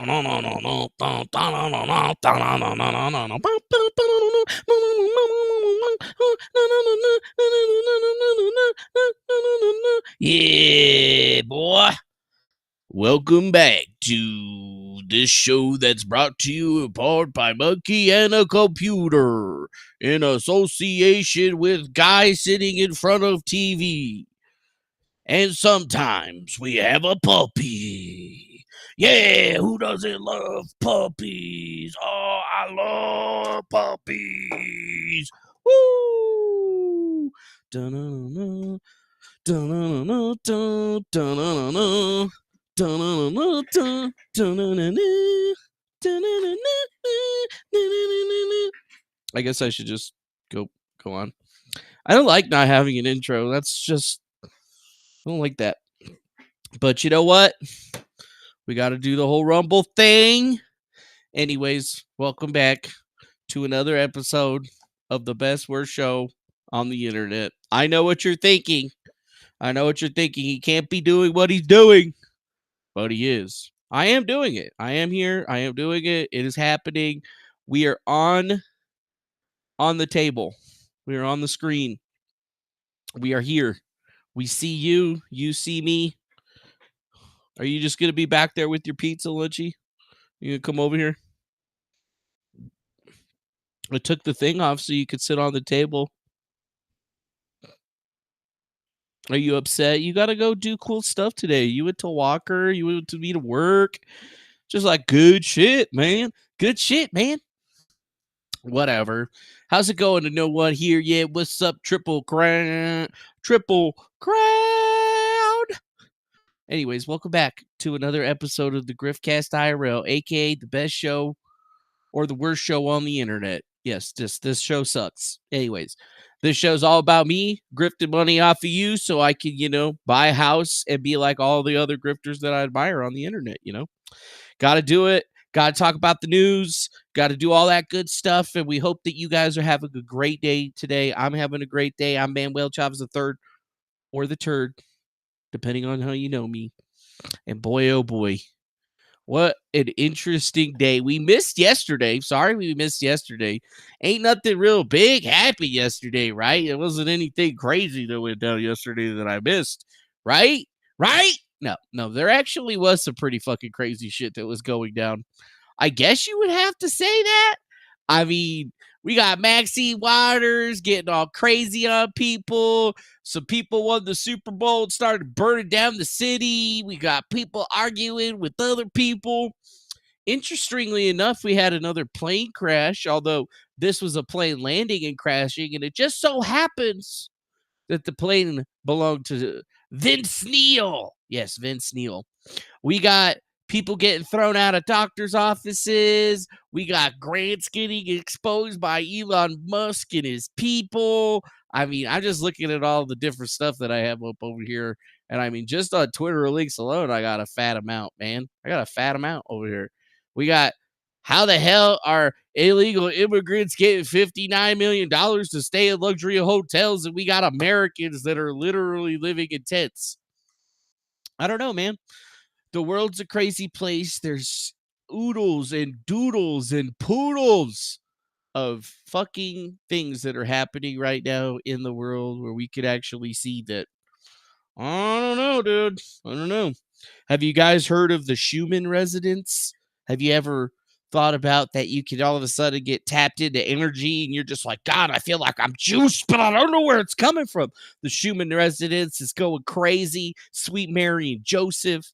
Yeah, boy. Welcome back to this show that's brought to you in part by Monkey and a Computer in association with Guy sitting in front of TV. And sometimes we have a puppy. Yeah, who doesn't love puppies? Oh, I love puppies. Woo! Da-na-na-na, da-na-na-na, da-na-na-na, da-na-na-na, da-na-na-na, da-na-na-na. I guess I should just go on. I don't like not having an intro. That's just, I don't like that. But you know what? We got to do the whole Rumble thing. Anyways, welcome back to another episode of the best worst show on the internet. I know what you're thinking. He can't be doing what he's doing, but he is. I am doing it. I am here. I am doing it. It is happening. We are on the table. We are on the screen. We are here. We see you. You see me. Are you just going to be back there with your pizza, Lunchy? You going to come over here? I took the thing off so you could sit on the table. Are you upset? You got to go do cool stuff today. You went to Walker. You went to me to work. Just like good shit, man. Good shit, man. Whatever. How's it going to know what here? Yeah, what's up, Triple Crown? Anyways, welcome back to another episode of the Griftcast IRL, aka the best show or the worst show on the internet. Yes, this show sucks. Anyways, this show's all about me grifting money off of you so I can, buy a house and be like all the other grifters that I admire on the internet, Got to do it. Got to talk about the news. Got to do all that good stuff. And we hope that you guys are having a great day today. I'm having a great day. I'm Manuel Chavez III or the Turd, depending on how you know me. And boy, oh boy, what an interesting day. We missed yesterday. Sorry we missed yesterday. Ain't nothing real big happened yesterday, right? It wasn't anything crazy that went down yesterday that I missed, right? Right? No, there actually was some pretty fucking crazy shit that was going down. I guess you would have to say that. I mean, we got Maxine Waters getting all crazy on people. Some people won the Super Bowl and started burning down the city. We got people arguing with other people. Interestingly enough, we had another plane crash, although this was a plane landing and crashing, and it just so happens that the plane belonged to Vince Neil. Yes, Vince Neil. We got people getting thrown out of doctors' offices. We got grants getting exposed by Elon Musk and his people. I mean, I'm just looking at all the different stuff that I have up over here. And I mean, just on Twitter links alone, I got a fat amount, man. I got a fat amount over here. We got how the hell are illegal immigrants getting $59 million to stay in luxury hotels, and we got Americans that are literally living in tents? I don't know, man. The world's a crazy place. There's oodles and doodles and poodles of fucking things that are happening right now in the world where we could actually see that. I don't know, dude. I don't know. Have you guys heard of the Schumann resonance? Have you ever thought about that you could all of a sudden get tapped into energy and you're just like, God, I feel like I'm juiced, but I don't know where it's coming from. The Schumann resonance is going crazy. Sweet Mary and Joseph.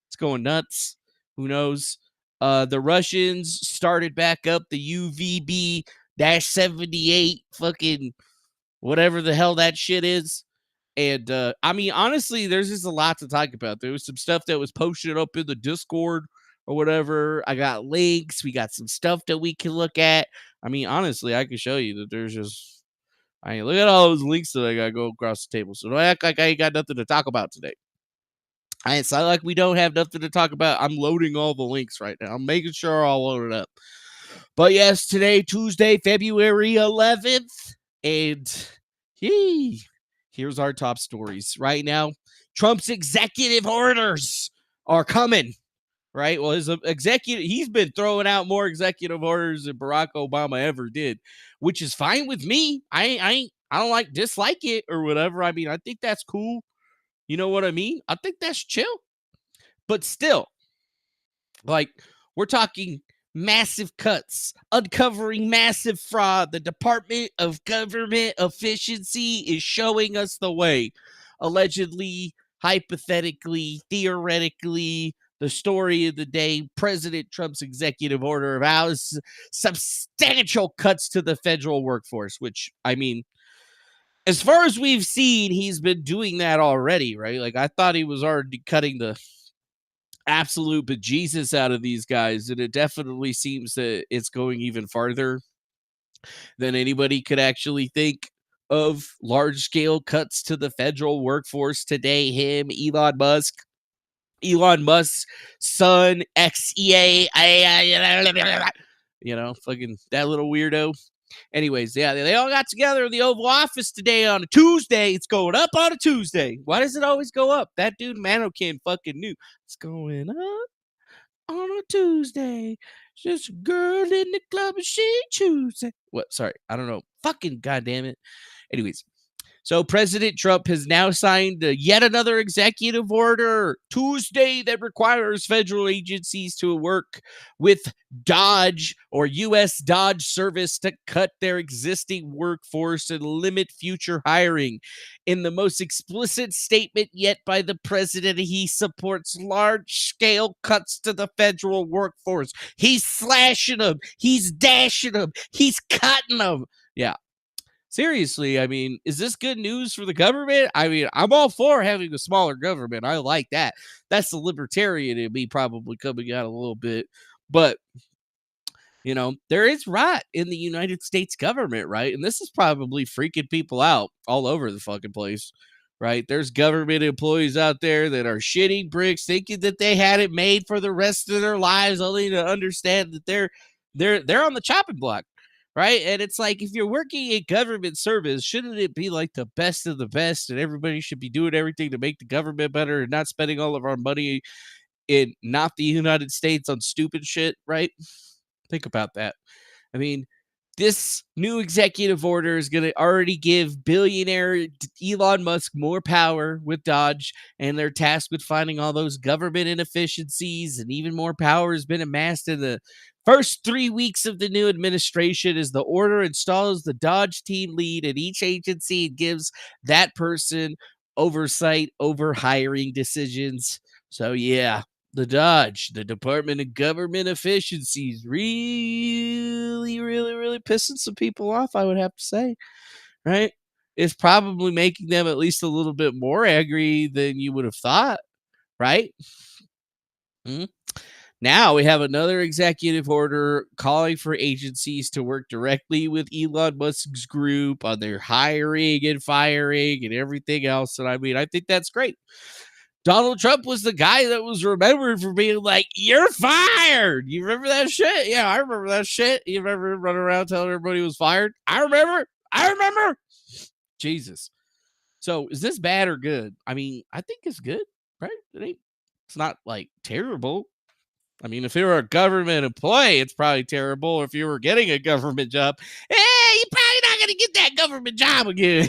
It's going nuts. Who knows? The Russians started back up the UVB-78 fucking whatever the hell that shit is. And I mean, honestly, there's just a lot to talk about. There was some stuff that was posted up in the Discord or whatever. I got links. We got some stuff that we can look at. I mean, honestly, I can show you that there's just, I mean, look at all those links that I got to go across the table. So don't act like I ain't got nothing to talk about today. It's not like we don't have nothing to talk about. I'm loading all the links right now. I'm making sure I'll load it up. But yes, today, Tuesday, February 11th. And here's our top stories. Right now, Trump's executive orders are coming. right? Well, his executive, he's been throwing out more executive orders than Barack Obama ever did, which is fine with me. I don't dislike it or whatever. I mean, I think that's cool. You know what I mean? I think that's chill. But still, like, we're talking massive cuts, uncovering massive fraud. The Department of Government Efficiency is showing us the way. Allegedly, hypothetically, theoretically, the story of the day, President Trump's executive order allows substantial cuts to the federal workforce, which, I mean, as far as we've seen, he's been doing that already, right? Like, I thought he was already cutting the absolute bejesus out of these guys, and it definitely seems that it's going even farther than anybody could actually think of. Large scale cuts to the federal workforce today. Elon Musk's son, XEA, fucking that little weirdo. Anyways, yeah, they all got together in the Oval Office today on a Tuesday. It's going up on a Tuesday. Why does it always go up? That dude Manokin fucking knew. It's going up on a Tuesday. Just a girl in the club and she chooses. What? Sorry, I don't know. Fucking goddamn it. Anyways, so President Trump has now signed yet another executive order Tuesday that requires federal agencies to work with DOGE or U.S. DOGE service to cut their existing workforce and limit future hiring. In the most explicit statement yet by the president, he supports large-scale cuts to the federal workforce. He's slashing them. He's dashing them. He's cutting them. Yeah. Seriously, I mean, is this good news for the government? I mean, I'm all for having a smaller government. I like that. That's the libertarian in me probably coming out a little bit. But, there is rot in the United States government, right? And this is probably freaking people out all over the fucking place, right? There's government employees out there that are shitting bricks, thinking that they had it made for the rest of their lives, only to understand that they're on the chopping block. Right. And it's like, if you're working in government service, shouldn't it be like the best of the best and everybody should be doing everything to make the government better and not spending all of our money in not the United States on stupid shit? Right. Think about that. I mean, this new executive order is going to already give billionaire Elon Musk more power with DOGE, and they're tasked with finding all those government inefficiencies, and even more power has been amassed in the first 3 weeks of the new administration as the order installs the DOGE team lead at each agency and gives that person oversight over hiring decisions. So, yeah. The DOGE, the Department of Government Efficiency, is really, really, really pissing some people off, I would have to say, right? It's probably making them at least a little bit more angry than you would have thought, right? Now we have another executive order calling for agencies to work directly with Elon Musk's group on their hiring and firing and everything else. And I mean, I think that's great. Donald Trump was the guy that was remembered for being like, "You're fired." You remember that shit? Yeah, I remember that shit. You remember running around telling everybody he was fired? I remember. Jesus. So is this bad or good? I mean, I think it's good, right? It's not like terrible. I mean, if you were a government employee, it's probably terrible. If you were getting a government job, you're probably not going to get that government job again,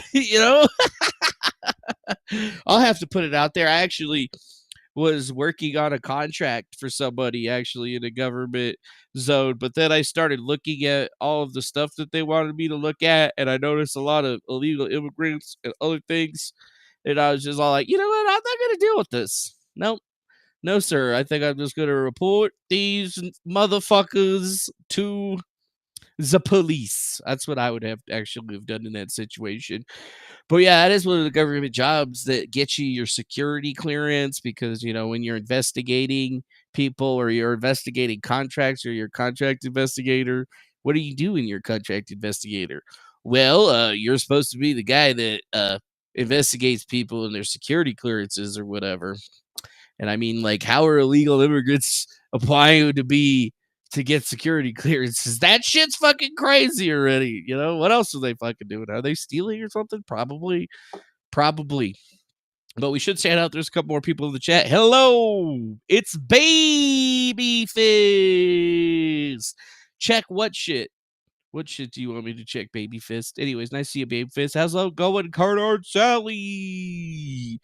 I'll have to put it out there. I actually was working on a contract for somebody actually in a government zone, but then I started looking at all of the stuff that they wanted me to look at, and I noticed a lot of illegal immigrants and other things, and I was just all like, you know what? I'm not going to deal with this. Nope. No, sir. I think I'm just going to report these motherfuckers to the police. That's what I would have actually have done in that situation. But yeah, that is one of the government jobs that gets you your security clearance because, when you're investigating people or you're investigating contracts or you're a contract investigator, what do you do when you're a contract investigator? Well, you're supposed to be the guy that investigates people and their security clearances or whatever. And I mean, like, how are illegal immigrants applying to get security clearances? That shit's fucking crazy already. What else are they fucking doing? Are they stealing or something? Probably. But we should stand out. There's a couple more people in the chat. Hello, it's Babyfist. Check what shit? What shit do you want me to check, Babyfist? Anyways, nice to see you, Babyfist. How's it going, Carnard Sally?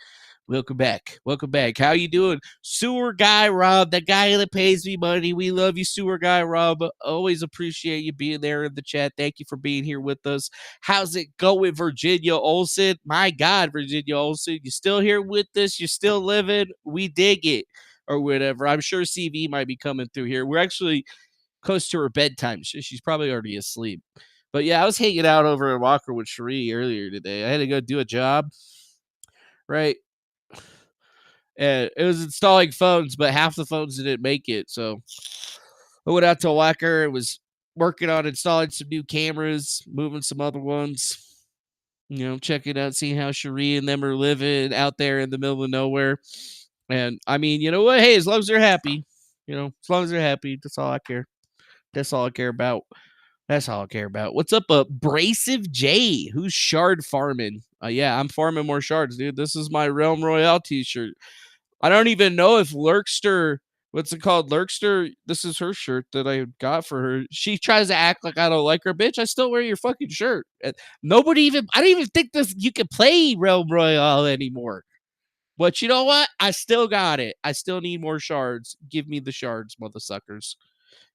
Welcome back. Welcome back. How you doing? Sewer Guy Rob, the guy that pays me money. We love you, Sewer Guy Rob. Always appreciate you being there in the chat. Thank you for being here with us. How's it going, Virginia Olsen? My God, Virginia Olsen, you still here with us? You still living? We dig it. Or whatever. I'm sure CV might be coming through here. We're actually close to her bedtime. She's probably already asleep. But yeah, I was hanging out over in Walker with Cherie earlier today. I had to go do a job. Right. And it was installing phones, but half the phones didn't make it. So I went out to Walker and was working on installing some new cameras, moving some other ones, checking out, seeing how Cherie and them are living out there in the middle of nowhere. And I mean, you know what? Hey, as long as they're happy, as long as they're happy, that's all I care. That's all I care about. That's all I care about. What's up, Abrasive J? Who's shard farming? Yeah, I'm farming more shards, dude. This is my Realm Royale t-shirt. I don't even know if Lurkster, what's it called? Lurkster, this is her shirt that I got for her. She tries to act like I don't like her. Bitch, I still wear your fucking shirt. I don't even think you can play Realm Royale anymore. But you know what? I still got it. I still need more shards. Give me the shards, mother suckers.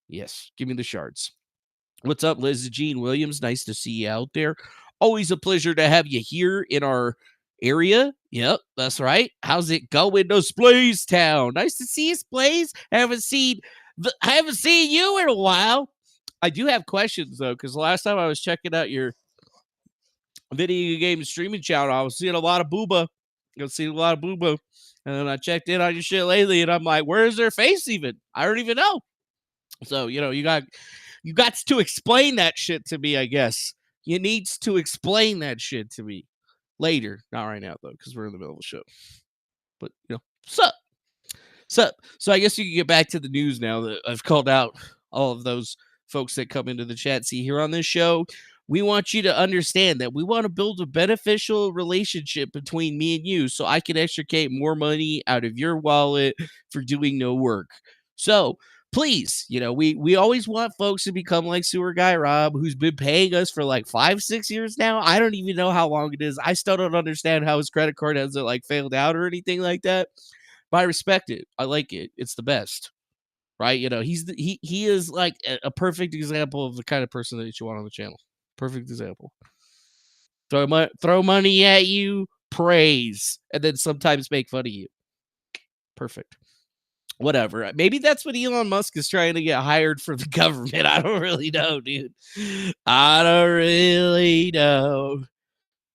Yes, give me the shards. What's up, Liz Jean Williams? Nice to see you out there. Always a pleasure to have you here in our area. Yep, that's right. How's it going to Splays Town? Nice to see you, Splays. I haven't seen you in a while. I do have questions though, because the last time I was checking out your video game streaming channel, I was seeing a lot of booba. And then I checked in on your shit lately, and I'm like, where's their face even? I don't even know. So, you got to explain that shit to me, I guess. You needs to explain that shit to me later. Not right now, though, because we're in the middle of the show. But, sup? So I guess you can get back to the news now that I've called out all of those folks that come into the chat. See, here on this show, we want you to understand that we want to build a beneficial relationship between me and you so I can extricate more money out of your wallet for doing no work. So, please, we always want folks to become like Sewer Guy Rob, who's been paying us for like 5-6 years now. I don't even know how long it is. I still don't understand how his credit card hasn't like failed out or anything like that. But I respect it. I like it. It's the best, right? He is like a perfect example of the kind of person that you want on the channel. Perfect example. Throw money at you, praise, and then sometimes make fun of you. Perfect. Whatever. Maybe that's what Elon Musk is trying to get hired for the government. I don't really know, dude. I don't really know.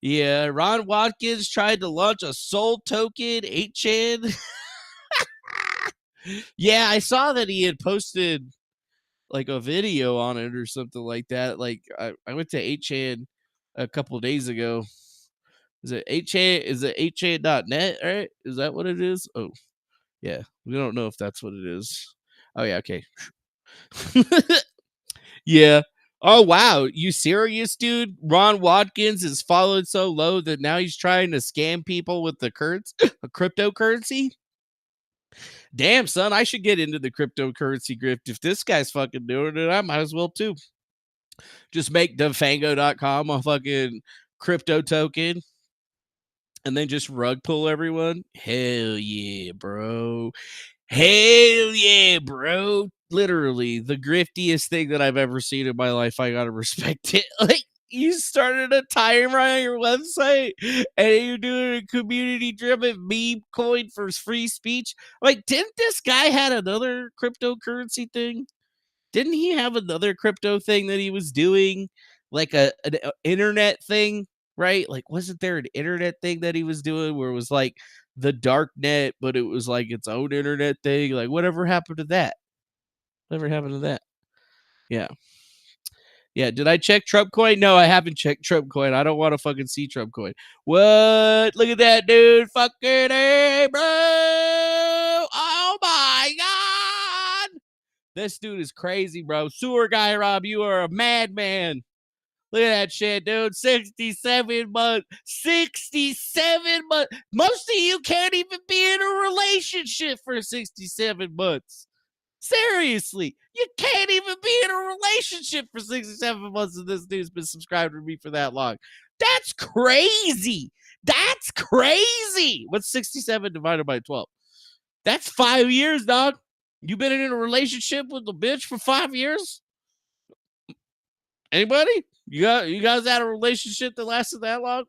Yeah, Ron Watkins tried to launch a Soul Token 8chan. Yeah, I saw that he had posted like a video on it or something like that. Like I went to 8chan a couple days ago. Is it 8chan? Is it 8chan.net, right? Is that what it is? Oh, yeah. We don't know if that's what it is. Oh, yeah, okay. Yeah. Oh, wow. You serious, dude? Ron Watkins is followed so low that now he's trying to scam people with the cryptocurrency? Damn, son, I should get into the cryptocurrency grift. If this guy's fucking doing it, I might as well too. Just make Defango.com a fucking crypto token and then just rug pull everyone. Hell yeah, bro. Hell yeah, bro. Literally the griftiest thing that I've ever seen in my life. I gotta respect it. Like, you started a timer on your website and you're doing a community driven meme coin for free speech. Like, didn't this guy had another cryptocurrency thing? Didn't he have another crypto thing that he was doing? Like an internet thing, right? Like, wasn't there an internet thing that he was doing where it was like the dark net, but it was like its own internet thing? Like, whatever happened to that? Whatever happened to that? Yeah. Yeah, did I check Trump coin? No, I haven't checked Trump coin. I don't want to fucking see Trump coin. What? Look at that, dude. Fucking A, bro. Oh my God. This dude is crazy, bro. Sewer Guy Rob, you are a madman. Look at that shit, dude. 67 months. 67 months. Most of you can't even be in a relationship for 67 months. Seriously, you can't even be in a relationship for 67 months, and this dude's been subscribed to me for that long. That's crazy. That's crazy. What's 67 divided by 12? That's 5 years, dog. You been in a relationship with a bitch for 5 years? Anybody? You guys had a relationship that lasted that long?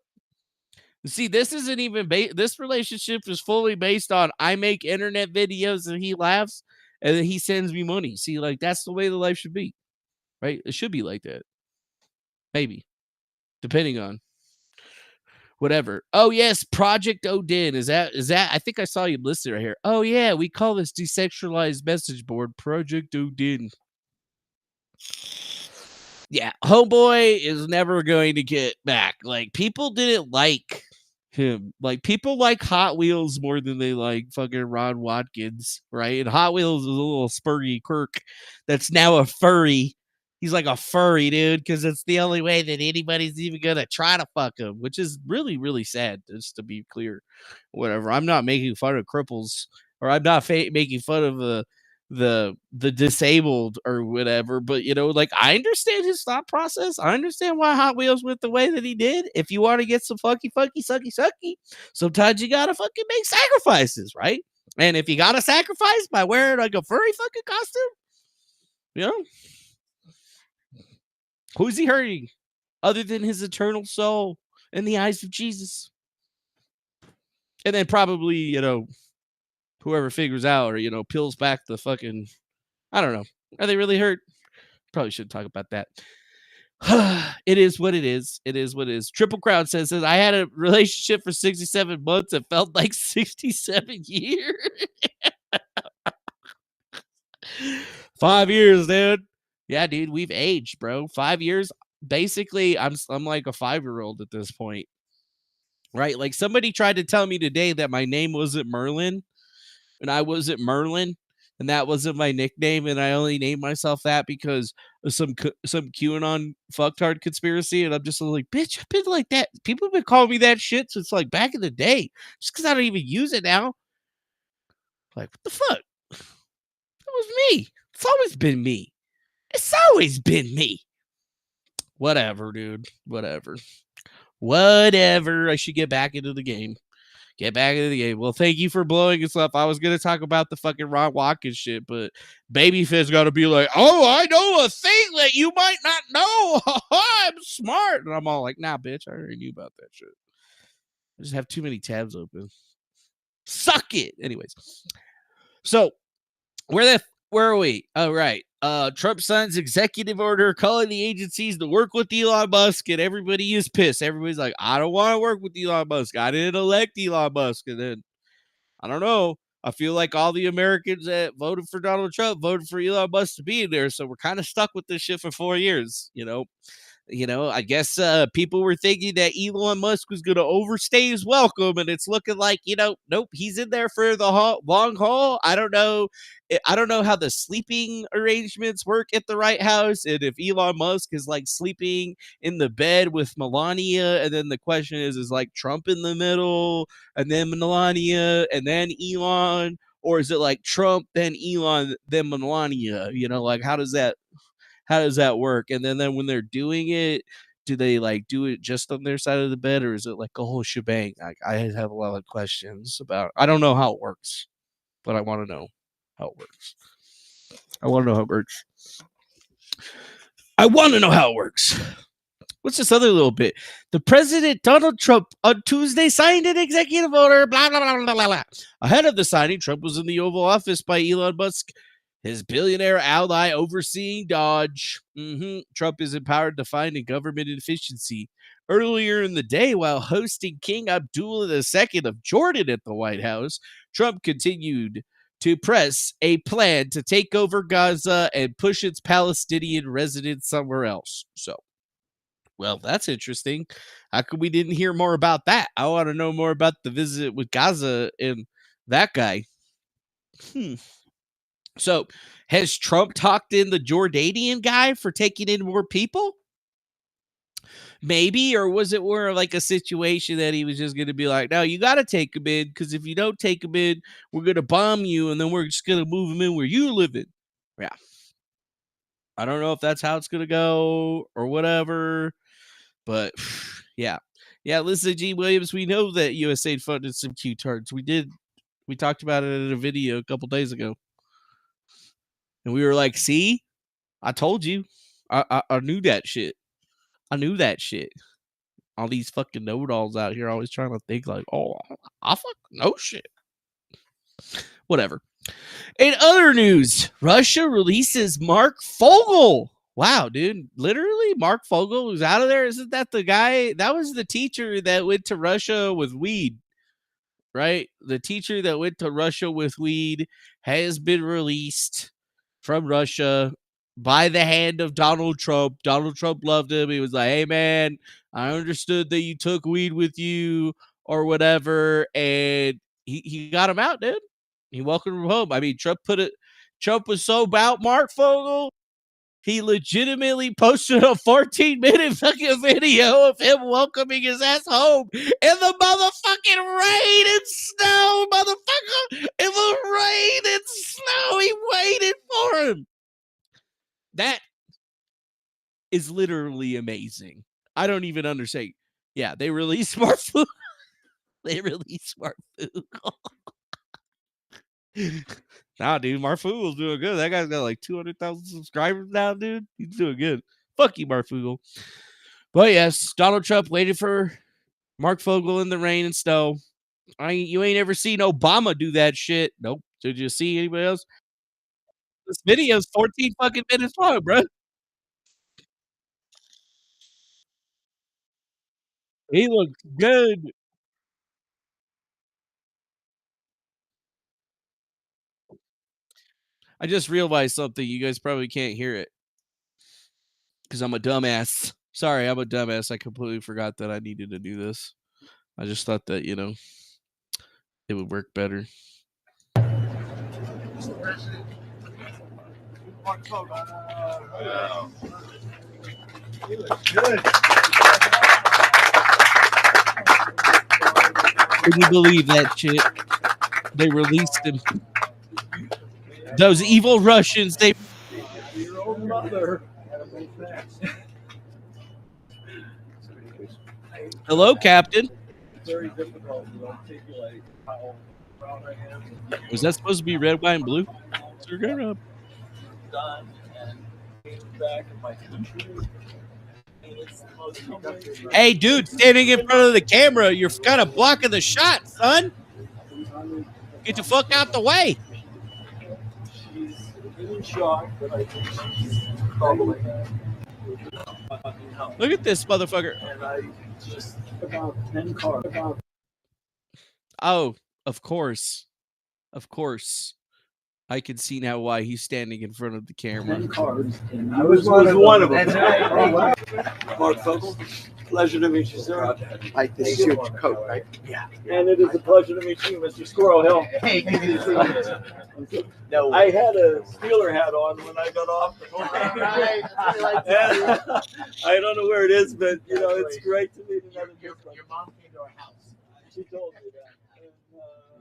See, this isn't even this relationship is fully based on I make internet videos and he laughs and then he sends me money. See, like that's the way the life should be. Right? It should be like that. Maybe. Depending on whatever. Oh yes, Project Odin. Is that I think I saw you listed right here. Oh yeah, we call this decentralized message board Project Odin. Yeah, homeboy is never going to get back. Like people didn't like him. Like people like Hot Wheels more than they like fucking Ron Watkins, right? And Hot Wheels is a little spurgy quirk that's now a furry. He's like a furry, dude, because it's the only way that anybody's even gonna try to fuck him, which is really, really sad. Just to be clear, whatever. I'm not making fun of cripples, or I'm not making fun of the disabled or whatever, but you know, like I understand his thought process. I understand why Hot Wheels went the way that he did. If you want to get some fucky sucky, sometimes you gotta fucking make sacrifices, right? And if you gotta sacrifice by wearing like a furry fucking costume, you know, who's he hurting other than his eternal soul in the eyes of Jesus? And then probably, you know, whoever figures out or, you know, peels back the fucking, I don't know. Are they really hurt? Probably shouldn't talk about that. It is what it is. It is what it is. Triple Crown says I had a relationship for 67 months. It felt like 67 years. 5 years, dude. Yeah, dude, we've aged, bro. 5 years. Basically, I'm like a 5-year-old at this point. Right? Like somebody tried to tell me today that my name wasn't Merlin, and I wasn't Merlin, and that wasn't my nickname, and I only named myself that because of some QAnon fucktard conspiracy, and I'm just like, bitch, I've been like that. People have been calling me that shit since like back in the day, just because I don't even use it now. Like, what the fuck? That was me. It's always been me. It's always been me. Whatever, dude. Whatever. I should get back into the game. Well, thank you for blowing us up. I was going to talk about the fucking Ron Watkins shit, but Babyface got to be like, oh, I know a thing that you might not know. I'm smart. And I'm all like, nah, bitch, I already knew about that shit. I just have too many tabs open. Suck it. Anyways. So, where are we? Oh, right. Trump signs executive order calling the agencies to work with Elon Musk, and everybody is pissed. Everybody's like, I don't want to work with Elon Musk. I didn't elect Elon Musk. And then, I don't know. I feel like all the Americans that voted for Donald Trump voted for Elon Musk to be in there. So we're kind of stuck with this shit for 4 years, you know. I guess people were thinking that Elon Musk was going to overstay his welcome, and it's looking like, nope, he's in there for the long haul. I don't know how the sleeping arrangements work at the White House, and if Elon Musk is like sleeping in the bed with Melania, and then the question is like Trump in the middle, and then Melania, and then Elon, or is it like Trump, then Elon, then Melania? Like how does that work? And then when they're doing it, do they like do it just on their side of the bed, or is it like a whole shebang? I have a lot of questions about. I don't know how it works, but I want to know how it works. I want to know how it works. What's this other little bit? The president, Donald Trump, on Tuesday signed an executive order, blah, blah, blah, blah, blah, blah. Ahead of the signing, Trump was in the Oval Office by Elon Musk, his billionaire ally overseeing DOGE. Trump is empowered to find a government efficiency. Earlier in the day, while hosting King Abdullah II of Jordan at the White House, Trump continued to press a plan to take over Gaza and push its Palestinian residents somewhere else. So, well, that's interesting. How come we didn't hear more about that? I want to know more about the visit with Gaza and that guy. So, has Trump talked in the Jordanian guy for taking in more people? Maybe, or was it more like a situation that he was just going to be like, no, you got to take him in, because if you don't take him in, we're going to bomb you, and then we're just going to move him in where you live in. Yeah. I don't know if that's how it's going to go or whatever, but yeah. Yeah, listen, G. Williams, we know that USAID funded some Q-tards. We talked about it in a video a couple days ago. And we were like, see? I told you. I knew that shit. I knew that shit. All these fucking know-it-alls out here always trying to think like, oh, I fucking know shit. Whatever. In other news, Russia releases Mark Fogel. Wow, dude. Literally, Mark Fogel was out of there. Isn't that the guy? That was the teacher that went to Russia with weed, right? The teacher that went to Russia with weed has been released from Russia by the hand of Donald Trump. Donald Trump loved him. He was like, hey, man, I understood that you took weed with you or whatever. And he got him out, dude. He welcomed him home. I mean, Trump was so about Mark Fogel, he legitimately posted a 14-minute fucking video of him welcoming his ass home in the motherfucking rain and snow, motherfucker. In the rain and snow, he waited for him. That is literally amazing. I don't even understand. Yeah, they released Mark Fogel. They released Mark Fogel. Nah, dude, Mark Fogel's doing good. That guy's got like 200,000 subscribers now, dude. He's doing good. Fuck you, Mark Fogel. But yes, Donald Trump waited for Mark Fogel in the rain and snow. You ain't ever seen Obama do that shit. Nope. Did you see anybody else? This video's 14 fucking minutes long, bro. He looks good. I just realized something. You guys probably can't hear it because I'm a dumbass. Sorry, I'm a dumbass. I completely forgot that I needed to do this. I just thought that, it would work better. Can you believe that shit? They released him. Those evil Russians, they... Your own mother. Hello, Captain. It's very difficult to articulate how proud I am. Was that supposed to be red, white, and blue? Done and came back in my country. Hey, dude, standing in front of the camera, you're kind of blocking the shot, son. Get the fuck out the way. She's in shock, but I think she's bubbling. Look at this motherfucker. And I just took out 10 cars. Oh, of course. Of course. I can see now why he's standing in front of the camera. 10 cars. And I was one of them. That's right. Oh, wow. Mark Fogel, pleasure to meet you, sir. Like this is your coat, right? Yeah. And it is a pleasure to meet you, Mr. Squirrel Hill. Hey, No, I had a Steeler hat on when I got off the plane. I don't know where it is, but it's great to meet another good friend. Your mom came to our house. She told me that.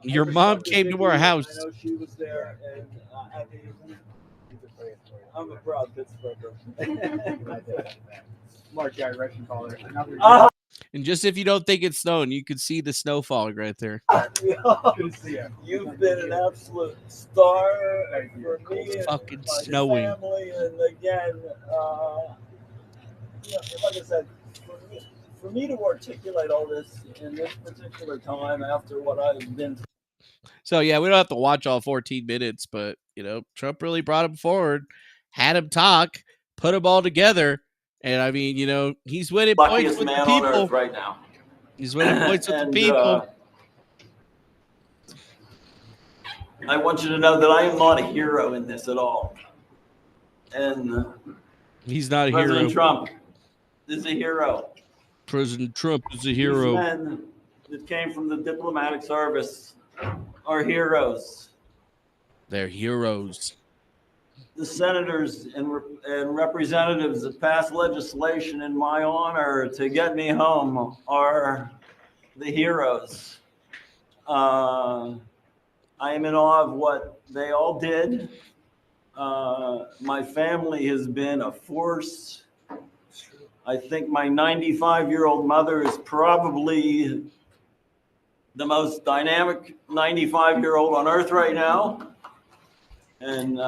And, Your mom came to our house. I know she was there, and I mean, I'm a proud Pittsburgher. Smart guy, Russian caller. And just if you don't think it's snowing, you can see the snow falling right there. Good to see you. You've been an absolute star for me It's and fucking my snowing. family. And again, like I said, for me to articulate all this in this particular time after what I've been through. So, yeah, we don't have to watch all 14 minutes, but, Trump really brought him forward, had him talk, put them all together. And, I mean, he's winning points with the people. Right now. He's winning points with the people. I want you to know that I am not a hero in this at all. And He's not a President hero. Trump is a hero. President Trump is a These hero. men that came from the diplomatic service are heroes. They're heroes. the senators and representatives that passed legislation in my honor to get me home are the heroes. I am in awe of what they all did. My family has been a force. I think my 95-year-old mother is probably the most dynamic 95-year-old on earth right now. And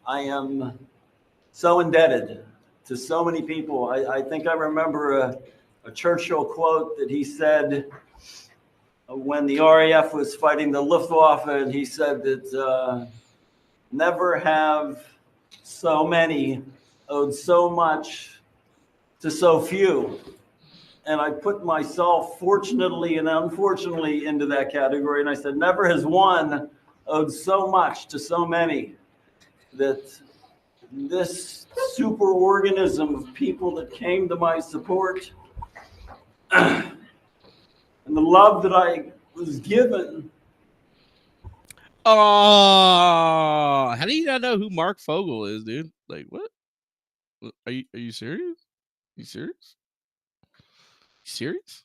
I am so indebted to so many people. I think I remember a Churchill quote that he said when the RAF was fighting the Luftwaffe, and he said that never have so many owed so much to so few. And I put myself, fortunately and unfortunately, into that category. And I said, never has one owed so much to so many, that this super organism of people that came to my support and the love that I was given. Oh, how do you not know who Mark Fogel is, dude? Like, what? Are you serious? You serious? You serious?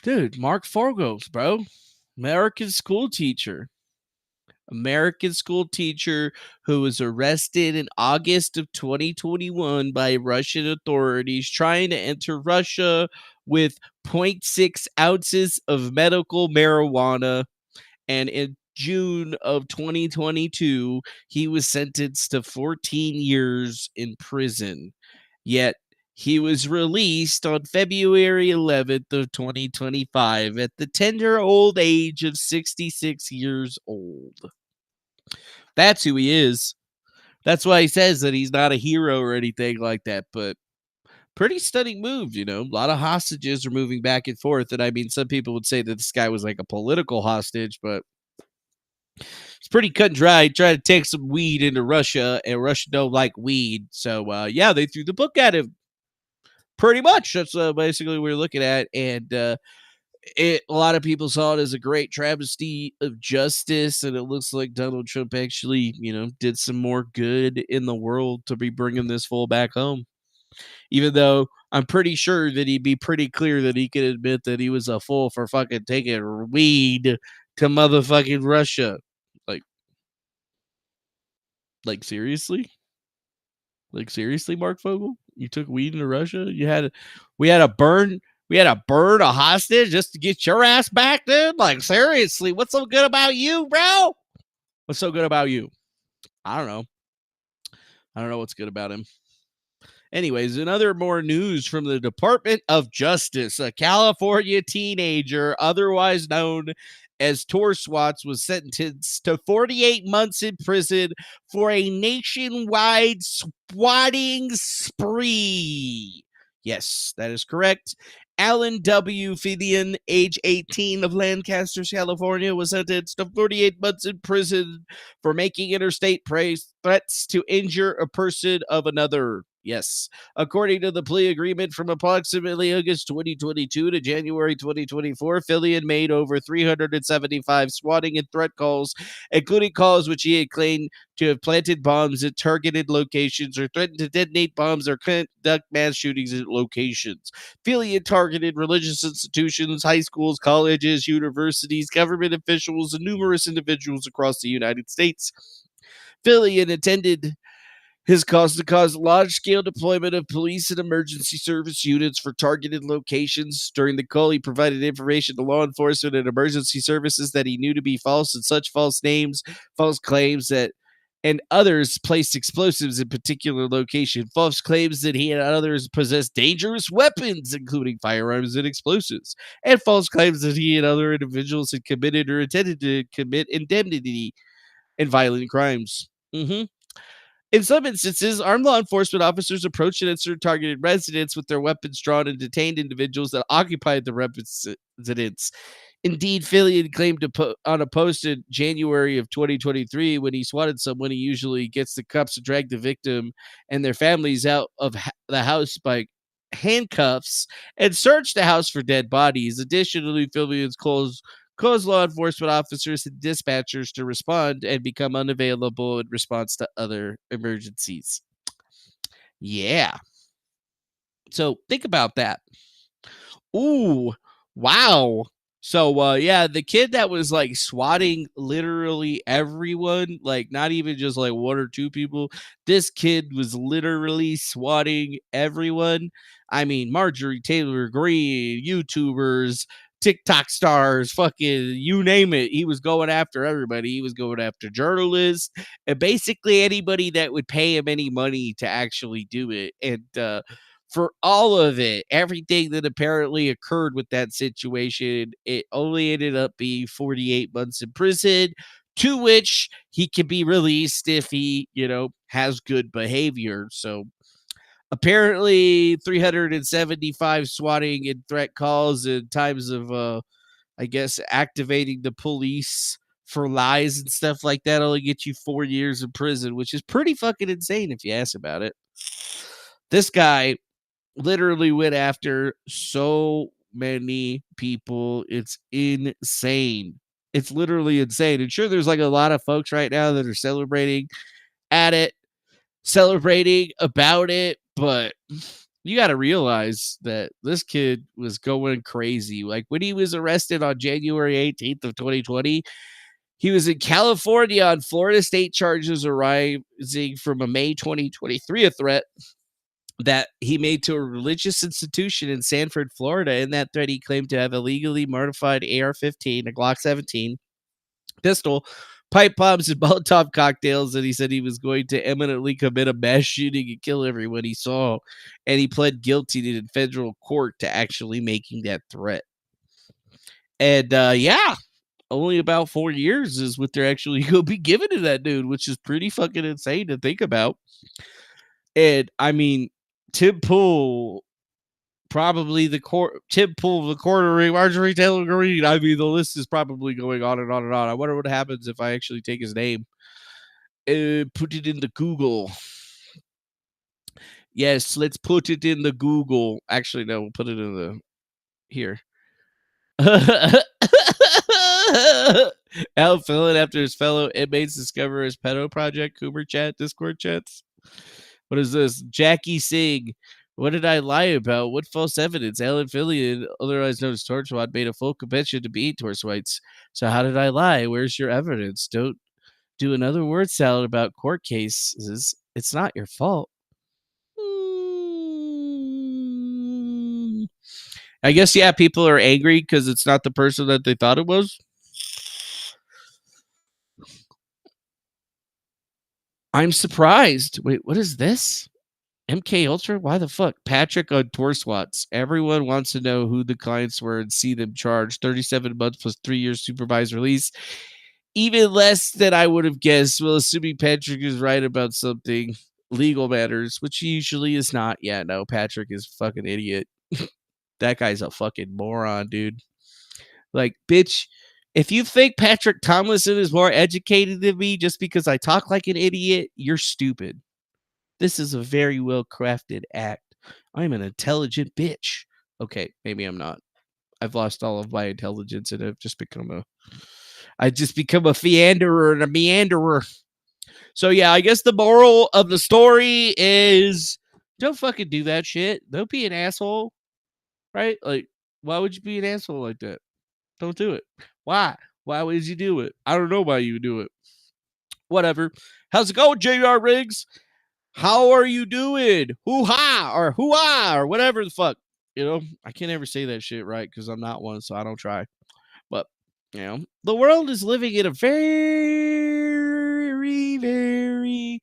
Dude, Mark Fogels, bro. American school teacher who was arrested in August of 2021 by Russian authorities trying to enter Russia with 0.6 ounces of medical marijuana. And in June of 2022, he was sentenced to 14 years in prison. Yet he was released on February 11th of 2025 at the tender old age of 66 years old. That's who he is. That's why he says that he's not a hero or anything like that, but pretty stunning move, you know. A lot of hostages are moving back and forth, and I mean, some people would say that this guy was like a political hostage, but it's pretty cut and dry. He tried to take some weed into Russia, and Russia don't like weed, so yeah, they threw the book at him. Pretty much, that's basically what we're looking at, and a lot of people saw it as a great travesty of justice, and it looks like Donald Trump actually, you know, did some more good in the world to be bringing this fool back home. Even though I'm pretty sure that he'd be pretty clear that he could admit that he was a fool for fucking taking weed to motherfucking Russia. Like seriously? Like seriously, Mark Fogel? You took weed into Russia? We had to burn a hostage just to get your ass back, dude? Like seriously, what's so good about you, bro? What's so good about you? I don't know. I don't know what's good about him. Anyways, another more news from the Department of Justice. A California teenager, otherwise known as Swatting, was sentenced to 48 months in prison for a nationwide swatting spree. Yes, that is correct. Alan W. Fidian, age 18 of Lancaster, California, was sentenced to 48 months in prison for making interstate threats to injure a person of another. Yes. According to the plea agreement from approximately August 2022 to January 2024, Fidian made over 375 swatting and threat calls, including calls which he had claimed to have planted bombs at targeted locations or threatened to detonate bombs or conduct mass shootings at locations. Fidian targeted religious institutions, high schools, colleges, universities, government officials, and numerous individuals across the United States. Fidian intended his cause to cause large-scale deployment of police and emergency service units for targeted locations. During the call, he provided information to law enforcement and emergency services that he knew to be false, and such false names, false claims and others placed explosives in particular location. False claims that he and others possessed dangerous weapons, including firearms and explosives. And false claims that he and other individuals had committed or intended to commit indemnity and violent crimes. In some instances, armed law enforcement officers approached and entered targeted residents with their weapons drawn and detained individuals that occupied the residence. Indeed, Fidian claimed on a post in January of 2023, when he swatted someone, he usually gets the cops to drag the victim and their families out of the house by handcuffs and search the house for dead bodies. Additionally, Fidian's cause law enforcement officers and dispatchers to respond and become unavailable in response to other emergencies. Yeah. So think about that. Ooh, wow. So yeah, the kid that was like swatting literally everyone, like not even just like one or two people. This kid was literally swatting everyone. I mean, Marjorie Taylor Greene, YouTubers, TikTok stars, fucking you name it. He was going after everybody. He was going after journalists and basically anybody that would pay him any money to actually do it. And for all of it, everything that apparently occurred with that situation, it only ended up being 48 months in prison, to which he can be released if he, has good behavior. So apparently 375 swatting and threat calls in times of, I guess, activating the police for lies and stuff like that only get you 4 years in prison, which is pretty fucking insane if you ask about it. This guy literally went after so many people. It's insane. It's literally insane. And sure, there's like a lot of folks right now that are celebrating at it, celebrating about it, but you got to realize that this kid was going crazy. Like when he was arrested on January 18th of 2020, he was in California on Florida state charges arising from a May 2023 threat that he made to a religious institution in Sanford, Florida. In that threat, he claimed to have illegally modified AR-15, a Glock 17 pistol, pipe bombs, and Molotov cocktails, and he said he was going to imminently commit a mass shooting and kill everyone he saw. And he pled guilty in federal court to actually making that threat. And yeah, only about 4 years is what they're actually going to be giving to that dude, which is pretty fucking insane to think about. And I mean, Tim Pool, probably Tim Pool, the corner, Marjorie Taylor Greene. I mean, the list is probably going on and on and on. I wonder what happens if I actually take his name and put it in the Google. Yes, let's put it in the Google. Actually, no, we'll put it in the here. Al filling after his fellow inmates discover his pedo project, Coomer chat, Discord chats. What is this? Jackie Singh. What did I lie about? What false evidence? Alan Fillion, otherwise known as Torchwad, made a full confession to be Torchwites. So how did I lie? Where's your evidence? Don't do another word salad about court cases. It's not your fault. I guess, yeah, people are angry because it's not the person that they thought it was. I'm surprised. Wait, what is this? MK Ultra? Why the fuck? Patrick on tour swats. Everyone wants to know who the clients were and see them charged. 37 months plus 3 years supervised release. Even less than I would have guessed. Well, assuming Patrick is right about something, legal matters, which he usually is not. Yeah, no, Patrick is a fucking idiot. That guy's a fucking moron, dude. Like, bitch, if you think Patrick Tomlinson is more educated than me just because I talk like an idiot, you're stupid. This is a very well crafted act. I'm an intelligent bitch. Okay, maybe I'm not. I've lost all of my intelligence and I've just become a fianderer and a meanderer. So yeah, I guess the moral of the story is don't fucking do that shit. Don't be an asshole. Right? Like, why would you be an asshole like that? Don't do it. Why? Why would you do it? I don't know why you would do it. Whatever. How's it going, JR Riggs? How are you doing? Hoo-ha or hoo-ah or whatever the fuck. I can't ever say that shit right because I'm not one, so I don't try. But, the world is living in a very, very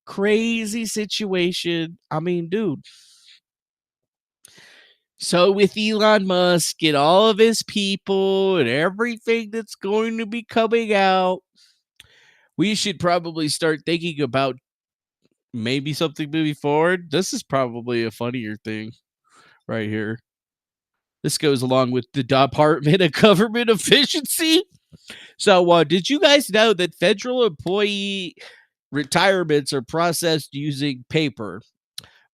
crazy situation. I mean, dude. So with Elon Musk and all of his people and everything that's going to be coming out, we should probably start thinking about maybe something moving forward. This is probably a funnier thing right here. This goes along with the Department of Government Efficiency. So did you guys know that federal employee retirements are processed using paper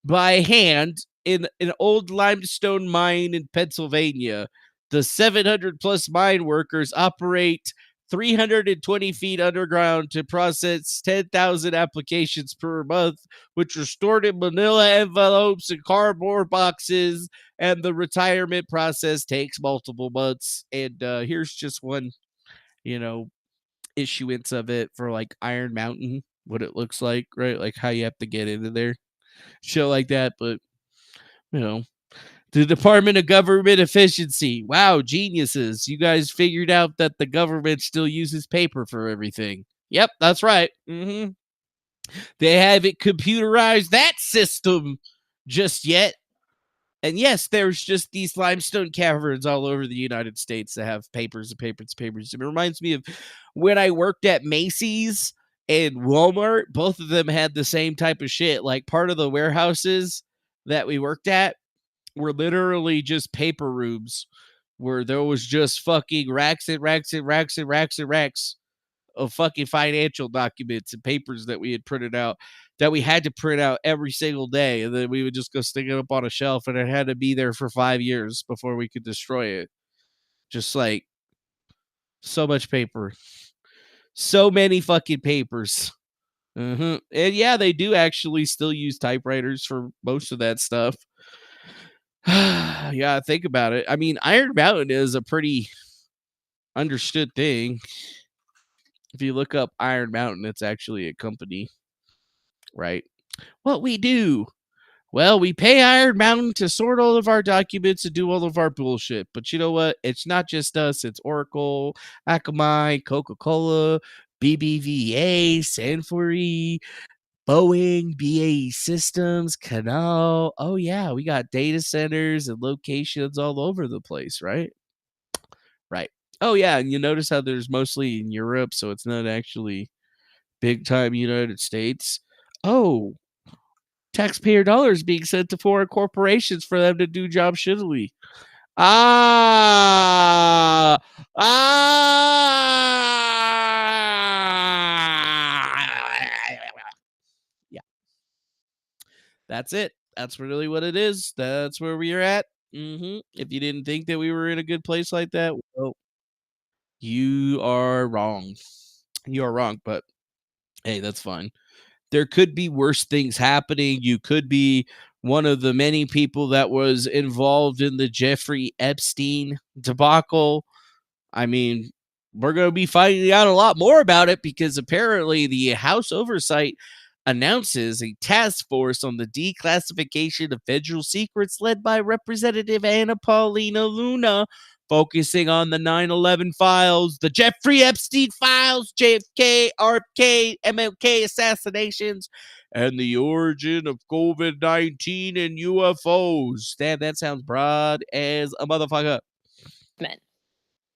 by hand in an old limestone mine in Pennsylvania? The 700 plus mine workers operate 320 feet underground to process 10,000 applications per month, which are stored in manila envelopes and cardboard boxes. And the retirement process takes multiple months. And here's just one, issuance of it for like Iron Mountain, what it looks like, right? Like how you have to get into there, shit like that. But, the Department of Government Efficiency. Wow, geniuses. You guys figured out that the government still uses paper for everything. Yep, that's right. They haven't computerized that system just yet. And yes, there's just these limestone caverns all over the United States that have papers and papers and papers. It reminds me of when I worked at Macy's and Walmart. Both of them had the same type of shit. Like part of the warehouses that we worked at were literally just paper rooms where there was just fucking racks and racks and racks and racks and racks of fucking financial documents and papers that we had printed out that we had to print out every single day. And then we would just go stick it up on a shelf, and it had to be there for 5 years before we could destroy it. Just like so much paper. So many fucking papers. And yeah, they do actually still use typewriters for most of that stuff. Yeah, think about it. I mean, Iron Mountain is a pretty understood thing. If you look up Iron Mountain, it's actually a company, right? What we do? Well, we pay Iron Mountain to sort all of our documents and do all of our bullshit. But you know what? It's not just us. It's Oracle, Akamai, Coca-Cola, BBVA, Sanford, Boeing, BAE Systems, Canal. Oh, yeah, we got data centers and locations all over the place, right? Right. Oh, yeah, and you notice how there's mostly in Europe, so it's not actually big-time United States. Oh, taxpayer dollars being sent to foreign corporations for them to do jobs shittily. Ah! Yeah. That's it. That's really what it is. That's where we are at. If you didn't think that we were in a good place like that, well, you are wrong. You are wrong, but hey, that's fine. There could be worse things happening. You could be one of the many people that was involved in the Jeffrey Epstein debacle. I mean, we're going to be finding out a lot more about it because apparently the House Oversight announces a task force on the declassification of federal secrets led by Representative Anna Paulina Luna, focusing on the 9/11 files, the Jeffrey Epstein files, JFK, RFK, MLK assassinations, and the origin of COVID-19 and UFOs. Damn, that sounds broad as a motherfucker.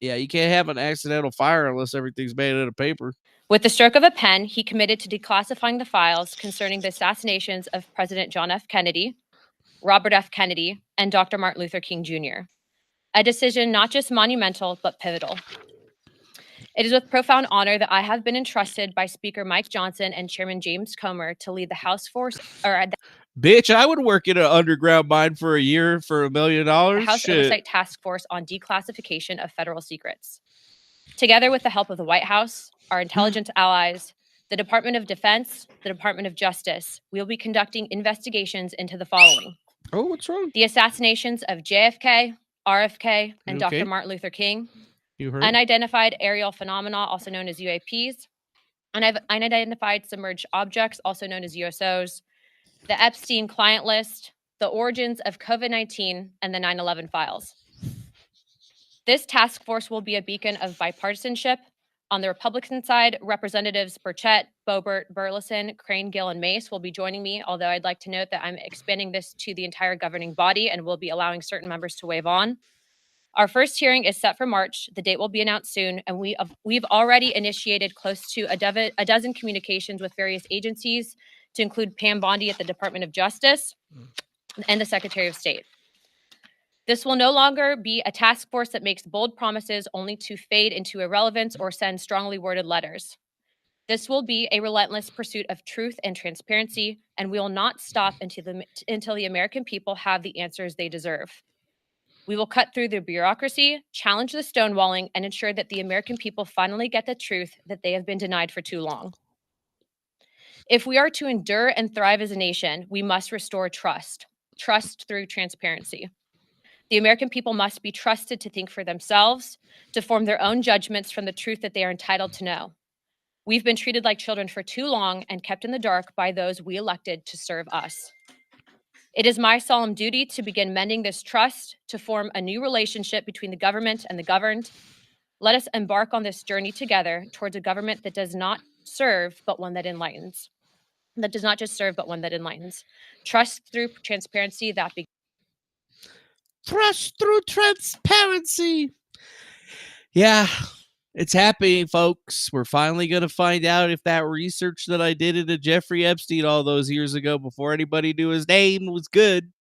Yeah, you can't have an accidental fire unless everything's made out of paper. With the stroke of a pen, he committed to declassifying the files concerning the assassinations of President John F. Kennedy, Robert F. Kennedy, and Dr. Martin Luther King Jr. A decision not just monumental, but pivotal. It is with profound honor that I have been entrusted by Speaker Mike Johnson and Chairman James Comer to lead the House Force, Bitch, I would work in an underground mine for a year for $1 million. the House Oversight Task Force on Declassification of Federal Secrets. Together with the help of the White House, our intelligence allies, the Department of Defense, the Department of Justice, we will be conducting investigations into the following. Oh, what's wrong? The assassinations of JFK, RFK, and Okay. Dr. Martin Luther King. You heard? Unidentified aerial phenomena, also known as UAPs. Unidentified submerged objects, also known as USOs. The Epstein client list, the origins of COVID-19, and the 9/11 files. This task force will be a beacon of bipartisanship. On the Republican side, Representatives Burchett, Boebert, Burleson, Crane, Gill, and Mace will be joining me, although I'd like to note that I'm expanding this to the entire governing body and will be allowing certain members to waive on. Our first hearing is set for March. The date will be announced soon, and we've already initiated close to a dozen communications with various agencies, to include Pam Bondi at the Department of Justice and the Secretary of State. This will no longer be a task force that makes bold promises only to fade into irrelevance or send strongly worded letters. This will be a relentless pursuit of truth and transparency, and we will not stop until the American people have the answers they deserve. We will cut through the bureaucracy, challenge the stonewalling, and ensure that the American people finally get the truth that they have been denied for too long. If we are to endure and thrive as a nation, we must restore trust through transparency. The American people must be trusted to think for themselves, to form their own judgments from the truth that they are entitled to know. We've been treated like children for too long and kept in the dark by those we elected to serve us. It is my solemn duty to begin mending this trust, to form a new relationship between the government and the governed. Let us embark on this journey together towards a government that does not serve, but one that enlightens. That does not just serve, but one that enlightens. Trust through transparency that begins. Trust through transparency. Yeah, it's happening, folks. We're finally going to find out if that research that I did into Jeffrey Epstein all those years ago before anybody knew his name was good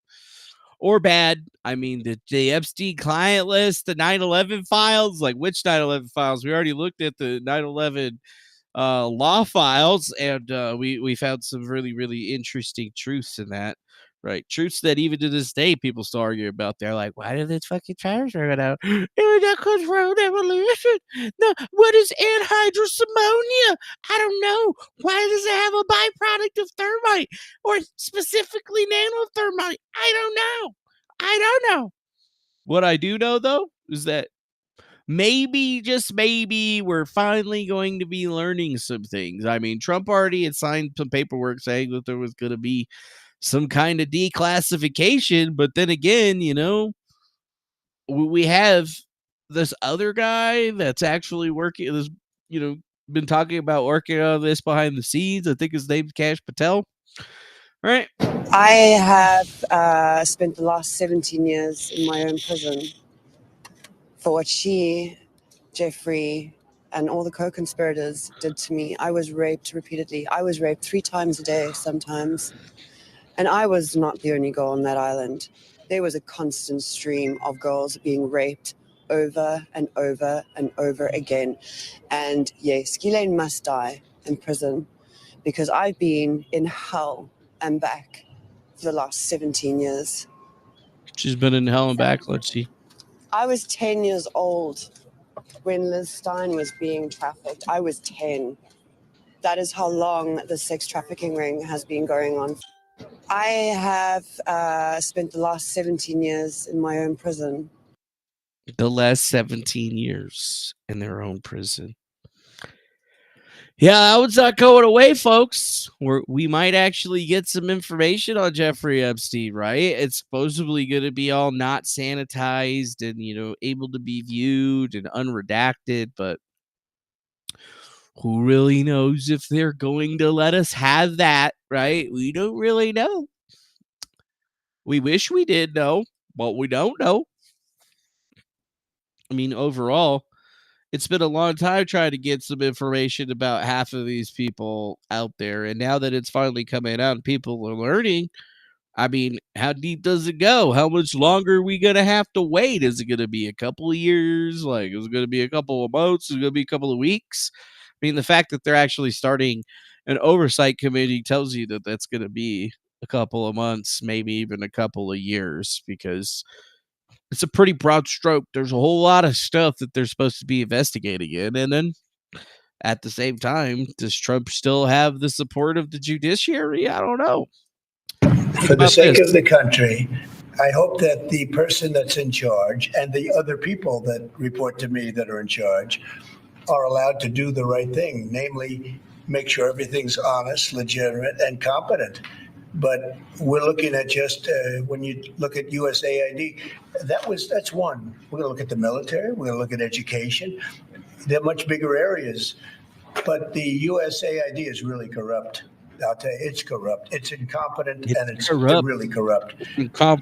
or bad. I mean, the Epstein client list, the 9/11 files, like which 9/11 files? We already looked at the 9/11 law files, and we found some really, really interesting truths in that. Right. Truths that even to this day people still argue about. They're like, why did this fucking Treasury out? It was a controlled evolution. No, what is anhydrous ammonia? I don't know. Why does it have a byproduct of thermite or specifically nanothermite? I don't know. What I do know, though, is that maybe, just maybe, we're finally going to be learning some things. I mean, Trump already had signed some paperwork saying that there was going to be some kind of declassification, but then again, you know, we have this other guy that's actually working, this, you know, been talking about working on this behind the scenes. I think his name's Kash Patel. Right. I have spent the last 17 years in my own prison for what she, Jeffrey, and all the co-conspirators did to me. I was raped repeatedly. I was raped 3 times a day sometimes. And I was not the only girl on that island. There was a constant stream of girls being raped over and over and over again. And yes, Ghislaine must die in prison because I've been in hell and back for the last 17 years. She's been in hell and back. Let's see. I was 10 years old when Liz Stein was being trafficked. I was 10. That is how long the sex trafficking ring has been going on. I have spent the last 17 years in my own prison. The last 17 years in their own prison. Yeah, that one's not going away, folks. We might actually get some information on Jeffrey Epstein, right? It's supposedly going to be all not sanitized and, you know, able to be viewed and unredacted, but who really knows if they're going to let us have that, right? We don't really know. We wish we did know, but we don't know. I mean, overall, it's been a long time trying to get some information about half of these people out there. And now that it's finally coming out and people are learning, I mean, how deep does it go? How much longer are we going to have to wait? Is it going to be a couple of years? Like, is it going to be a couple of months? Is it going to be a couple of weeks? I mean, the fact that they're actually starting an oversight committee tells you that that's going to be a couple of months, maybe even a couple of years, because it's a pretty broad stroke. There's a whole lot of stuff that they're supposed to be investigating in. And then at the same time, does Trump still have the support of the judiciary? I don't know. For the sake of the country, I hope that the person that's in charge and the other people that report to me that are in charge are allowed to do the right thing, namely make sure everything's honest, legitimate, and competent. But we're looking at just when you look at USAID, that's one. We're going to look at the military. We're going to look at education. They're much bigger areas. But the USAID is really corrupt. I'll tell you, it's corrupt. It's incompetent, and it's really corrupt.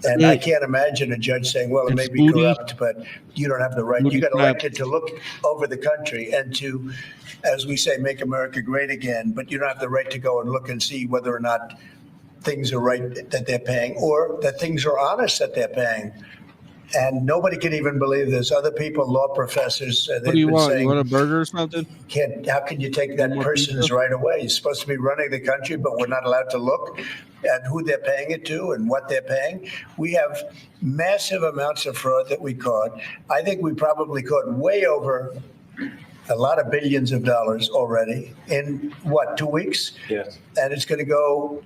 And I can't imagine a judge saying, well, it may be corrupt, but you don't have the right. You got elected to look over the country and to, as we say, make America great again, but you don't have the right to go and look and see whether or not things are right that they're paying or that things are honest that they're paying. And nobody can even believe this. Other people, law professors, what do you want? You want a burger or something? How can you take that person's right away? You're supposed to be running the country, but we're not allowed to look. and who they're paying it to and what they're paying. We have massive amounts of fraud that we caught. I think we probably caught way over a lot of billions of dollars already in 2 weeks? Yes. And it's going to go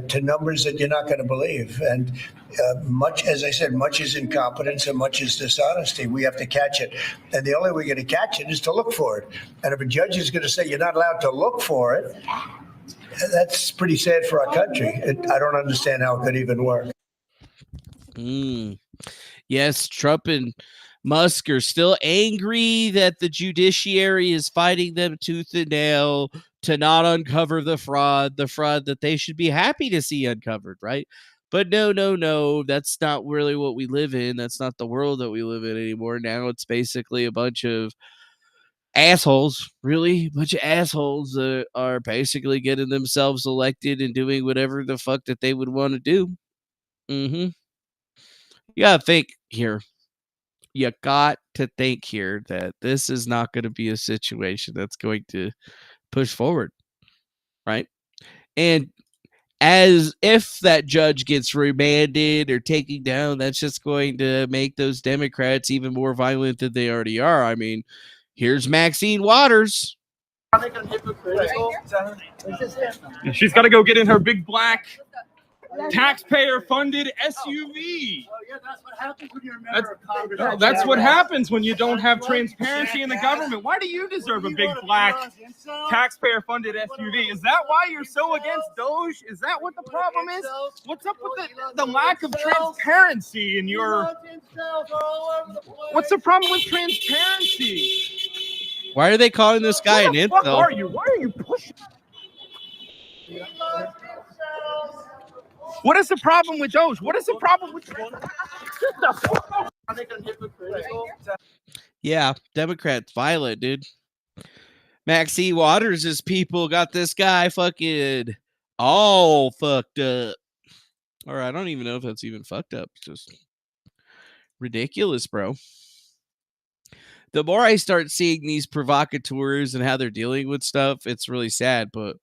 to numbers that you're not going to believe. And much, as I said, much is incompetence and much is dishonesty. We have to catch it. And the only way we're going to catch it is to look for it. And if a judge is going to say you're not allowed to look for it, that's pretty sad for our country. I don't understand how it could even work. Yes, Trump and Musk are still angry that the judiciary is fighting them tooth and nail to not uncover the fraud that they should be happy to see uncovered, right? But no, that's not really what we live in. That's not the world that we live in anymore. Now it's basically a bunch of assholes, really, a bunch of assholes that are basically getting themselves elected and doing whatever the fuck that they would want to do. You gotta think here. You got to think here that this is not going to be a situation that's going to push forward, right? And as if that judge gets remanded or taken down, that's just going to make those Democrats even more violent than they already are. I mean, here's Maxine Waters. She's got to go get in her big black taxpayer-funded SUV. That's what happens when you're a member of Congress. That's what happens when you don't have transparency in the government. Why do you deserve a big black taxpayer-funded SUV? Is that why you're so against DOGE? Is that what the problem is? What's up with the lack of transparency in your... What's the problem with transparency? Why are they calling this guy an incel? What are you? Why are you pushing? What is the problem with DOGE? What is the problem with... Yeah, Democrats violent, dude. Maxine Waters' people got this guy fucking all fucked up. Or I don't even know if that's even fucked up. It's just ridiculous, bro. The more I start seeing these provocateurs and how they're dealing with stuff, it's really sad, but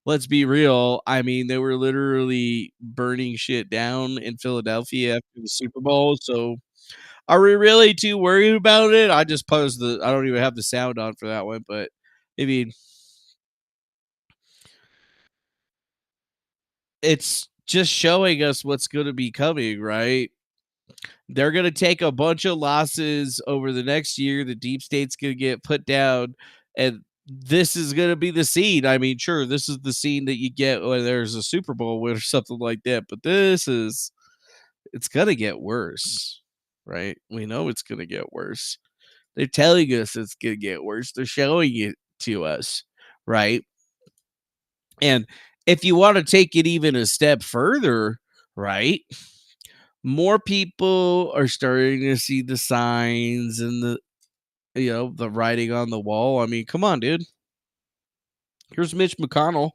let's be real. I mean, they were literally burning shit down in Philadelphia after the Super Bowl. So are we really too worried about it? I just posed I don't even have the sound on for that one, but I mean, it's just showing us what's going to be coming, right? They're going to take a bunch of losses over the next year. The deep state's going to get put down, and this is going to be the scene. I mean, sure, this is the scene that you get when there's a Super Bowl win or something like that, but it's going to get worse, right? We know it's going to get worse. They're telling us it's going to get worse. They're showing it to us, right? And if you want to take it even a step further, right? More people are starting to see the signs and the writing on the wall. I mean, come on, dude. Here's Mitch McConnell.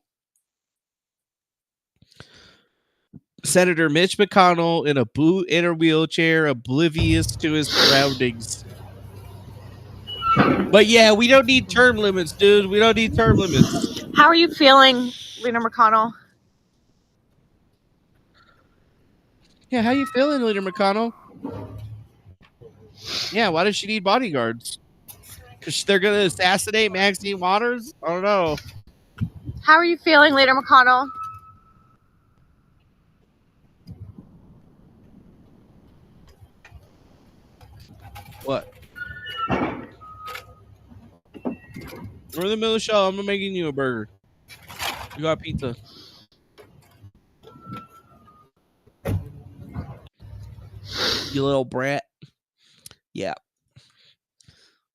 Senator Mitch McConnell in a wheelchair, oblivious to his surroundings. But yeah, we don't need term limits, dude. We don't need term limits. How are you feeling, Leader McConnell? Yeah, how you feeling, Leader McConnell? Yeah, why does she need bodyguards? Because they're going to assassinate Maxine Waters? I don't know. How are you feeling, Leader McConnell? What? We're in the middle of the show. I'm making you a burger. You got pizza. You little brat. Yeah.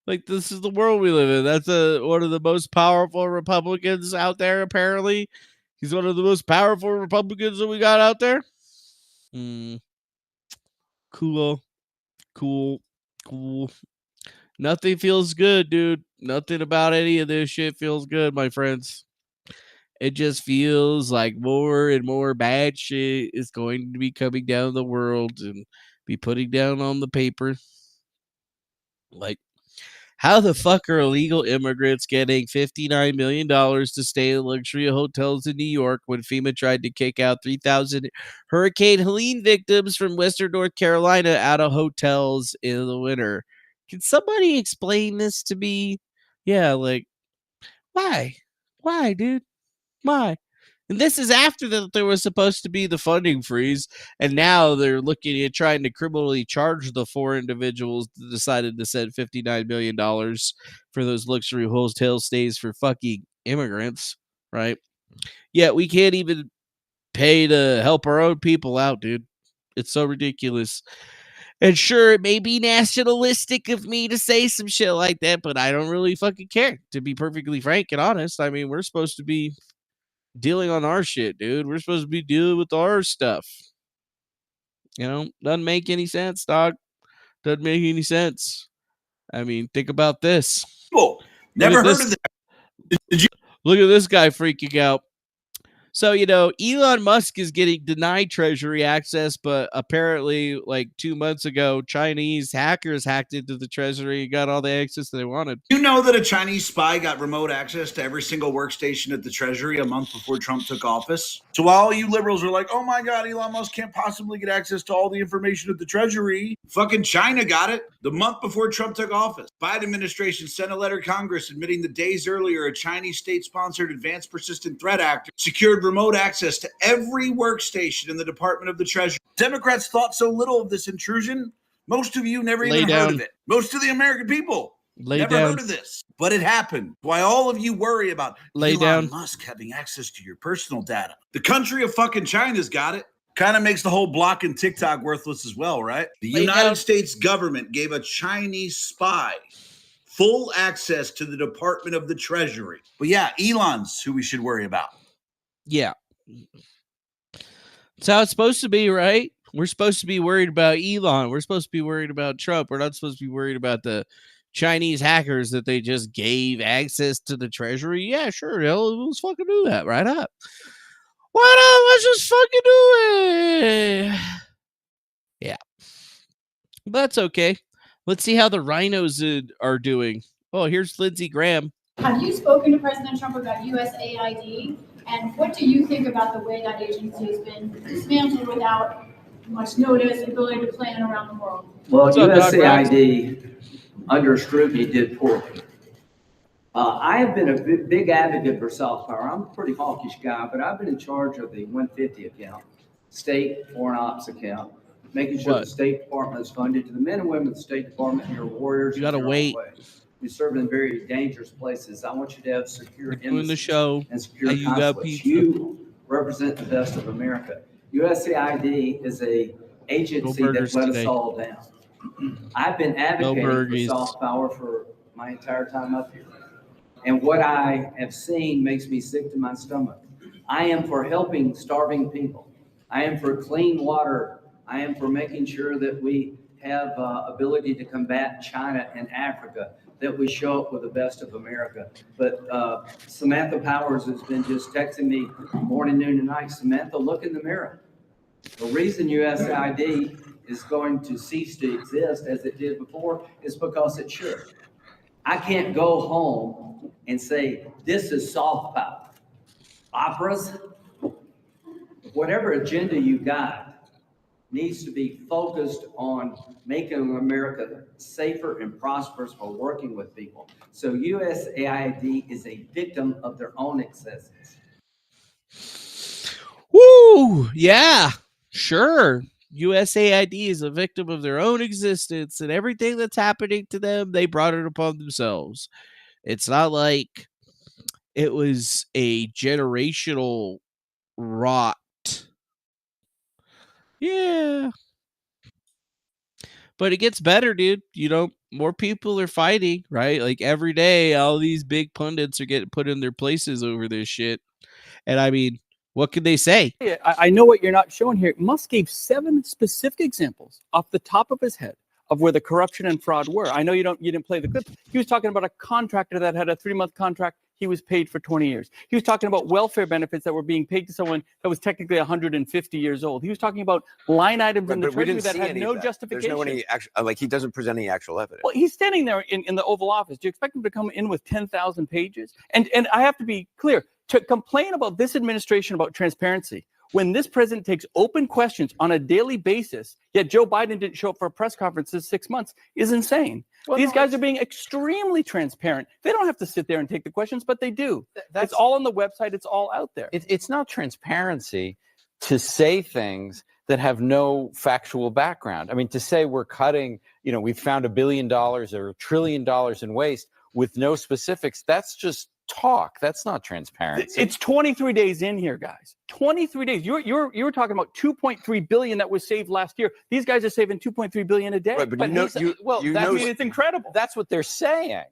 Like, this is the world we live in. That's one of the most powerful Republicans out there, apparently. He's one of the most powerful Republicans that we got out there. Cool. Nothing feels good, dude. Nothing about any of this shit feels good, my friends. It just feels like more and more bad shit is going to be coming down the world and be putting down on the paper. Like, How the fuck are illegal immigrants getting $59 million to stay in luxury hotels in New York when FEMA tried to kick out 3,000 Hurricane Helene victims from Western North Carolina out of hotels in the winter? Can somebody explain this to me? Yeah, like, why? Why, dude? Why? And this is after that there was supposed to be the funding freeze, and now they're looking at trying to criminally charge the 4 individuals that decided to send $59 million for those luxury hotel stays for fucking immigrants, right? Yet we can't even pay to help our own people out, dude. It's so ridiculous. And sure, it may be nationalistic of me to say some shit like that, but I don't really fucking care, to be perfectly frank and honest. I mean, we're supposed to be dealing on our shit, dude. We're supposed to be dealing with our stuff. You know, doesn't make any sense, dog. Doesn't make any sense. I mean, think about this. Cool. Never heard of that. Did you? Look at this guy freaking out. So, you know, Elon Musk is getting denied Treasury access, but apparently, like 2 months ago, Chinese hackers hacked into the Treasury and got all the access they wanted. You know that a Chinese spy got remote access to every single workstation at the Treasury a month before Trump took office? So while all you liberals are like, oh my God, Elon Musk can't possibly get access to all the information at the Treasury, fucking China got it the month before Trump took office. Biden administration sent a letter to Congress admitting that days earlier, a Chinese state-sponsored advanced persistent threat actor secured remote access to every workstation in the Department of the Treasury. Democrats thought so little of this intrusion. Most of you never even heard of it. Most of the American people never heard of this, but it happened. Why all of you worry about Elon Musk having access to your personal data? The country of fucking China's got it. Kind of makes the whole block and TikTok worthless as well, right? The United States government gave a Chinese spy full access to the Department of the Treasury. But yeah, Elon's who we should worry about. Yeah. That's how it's supposed to be, right? We're supposed to be worried about Elon. We're supposed to be worried about Trump. We're not supposed to be worried about the Chinese hackers that they just gave access to the Treasury. Yeah, sure. Let's fucking do that right up. Why not? Let's just fucking do it. Yeah. But that's okay. Let's see how the rhinos are doing. Oh, here's Lindsey Graham. Have you spoken to President Trump about USAID? And what do you think about the way that agency has been dismantled without much notice and ability to plan around the world? Well, USAID under scrutiny did poorly. I have been a big advocate for soft power. I'm a pretty hawkish guy, but I've been in charge of the 150 account, state foreign ops account, making sure the State Department is funded to the men and women of the State Department. You're warriors. You got to wait. You serve in very dangerous places. I want you to have secure embassies the show, and secure consulates. You represent the best of America. USAID is a agency that let us all down. I've been advocating for soft power for my entire time up here. And what I have seen makes me sick to my stomach. I am for helping starving people. I am for clean water. I am for making sure that we have ability to combat China and Africa, that we show up with the best of America. But Samantha Powers has been just texting me morning, noon, and night. Samantha, look in the mirror. The reason USAID is going to cease to exist as it did before is because it should. I can't go home and say, this is soft power. Operas, whatever agenda you got needs to be focused on making America safer and prosperous for working with people. So USAID is a victim of their own excesses. Woo! Yeah, sure. USAID is a victim of their own existence, and everything that's happening to them, they brought it upon themselves. It's not like it was a generational rot. Yeah. But it gets better, dude. You know, more people are fighting, right? Like every day, all these big pundits are getting put in their places over this shit. And I mean, what could they say? I know what you're not showing here. Musk gave 7 specific examples off the top of his head of where the corruption and fraud were. I know you didn't play the clip. He was talking about a contractor that had a 3-month contract. he was paid for 20 years. He was talking about welfare benefits that were being paid to someone that was technically 150 years old. He was talking about line items in the Treasury that had no justification. There's no any actual, like, he doesn't present any actual evidence. Well, he's standing there in the Oval Office. Do you expect him to come in with 10,000 pages? And I have to be clear, to complain about this administration about transparency, when this president takes open questions on a daily basis, yet Joe Biden didn't show up for a press conference this 6 months, is insane. Well, these guys are being extremely transparent. They don't have to sit there and take the questions, but they do. It's all on the website. It's all out there. It's not transparency to say things that have no factual background. I mean, to say we're cutting, we've found $1 billion or $1 trillion in waste with no specifics, that's just talk. That's not transparency. It's 23 days in here, guys. 23 days. You were talking about 2.3 billion that was saved last year. These guys are saving 2.3 billion a day. Right, but it's incredible. That's what they're saying.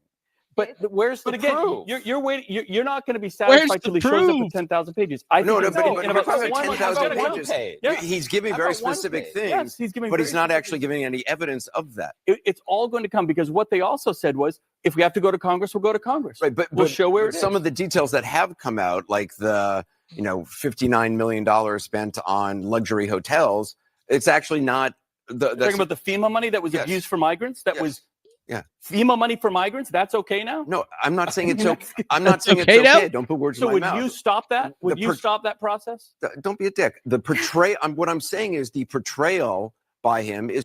But where's the proof? You're waiting. You're not going to be satisfied till he shows up with 10,000 pages. But 10,000 pages. Yeah. He's giving very specific things. Yes, he's giving. But he's not actually giving any evidence of that. It's all going to come, because what they also said was, if we have to go to Congress, we'll go to Congress. Right, but we'll show where it is. Some of the details that have come out, like the $59 million spent on luxury hotels, it's actually not. Talking about the FEMA money that was abused for migrants. That was. Yeah, FEMA money for migrants. That's okay now. No, I'm not saying it's okay. I'm not saying it's okay. Don't put words in my mouth. So would you stop that? Would you stop that process? Don't be a dick. The portrayal. What I'm saying is the portrayal by him is.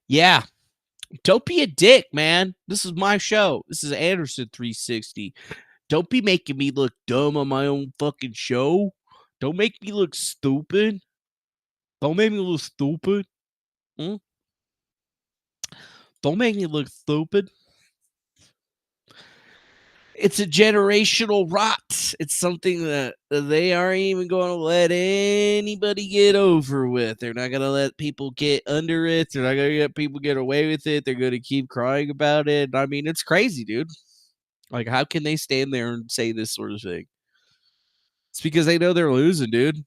Yeah, don't be a dick, man. This is my show. This is Anderson 360. Don't be making me look dumb on my own fucking show. Don't make me look stupid. Don't make me look stupid. Don't make me look stupid. It's a generational rot. It's something that they aren't even going to let anybody get over with. They're not going to let people get under it. They're not going to let people get away with it. They're going to keep crying about it. I mean, it's crazy, dude. Like, how can they stand there and say this sort of thing? It's because they know they're losing, dude.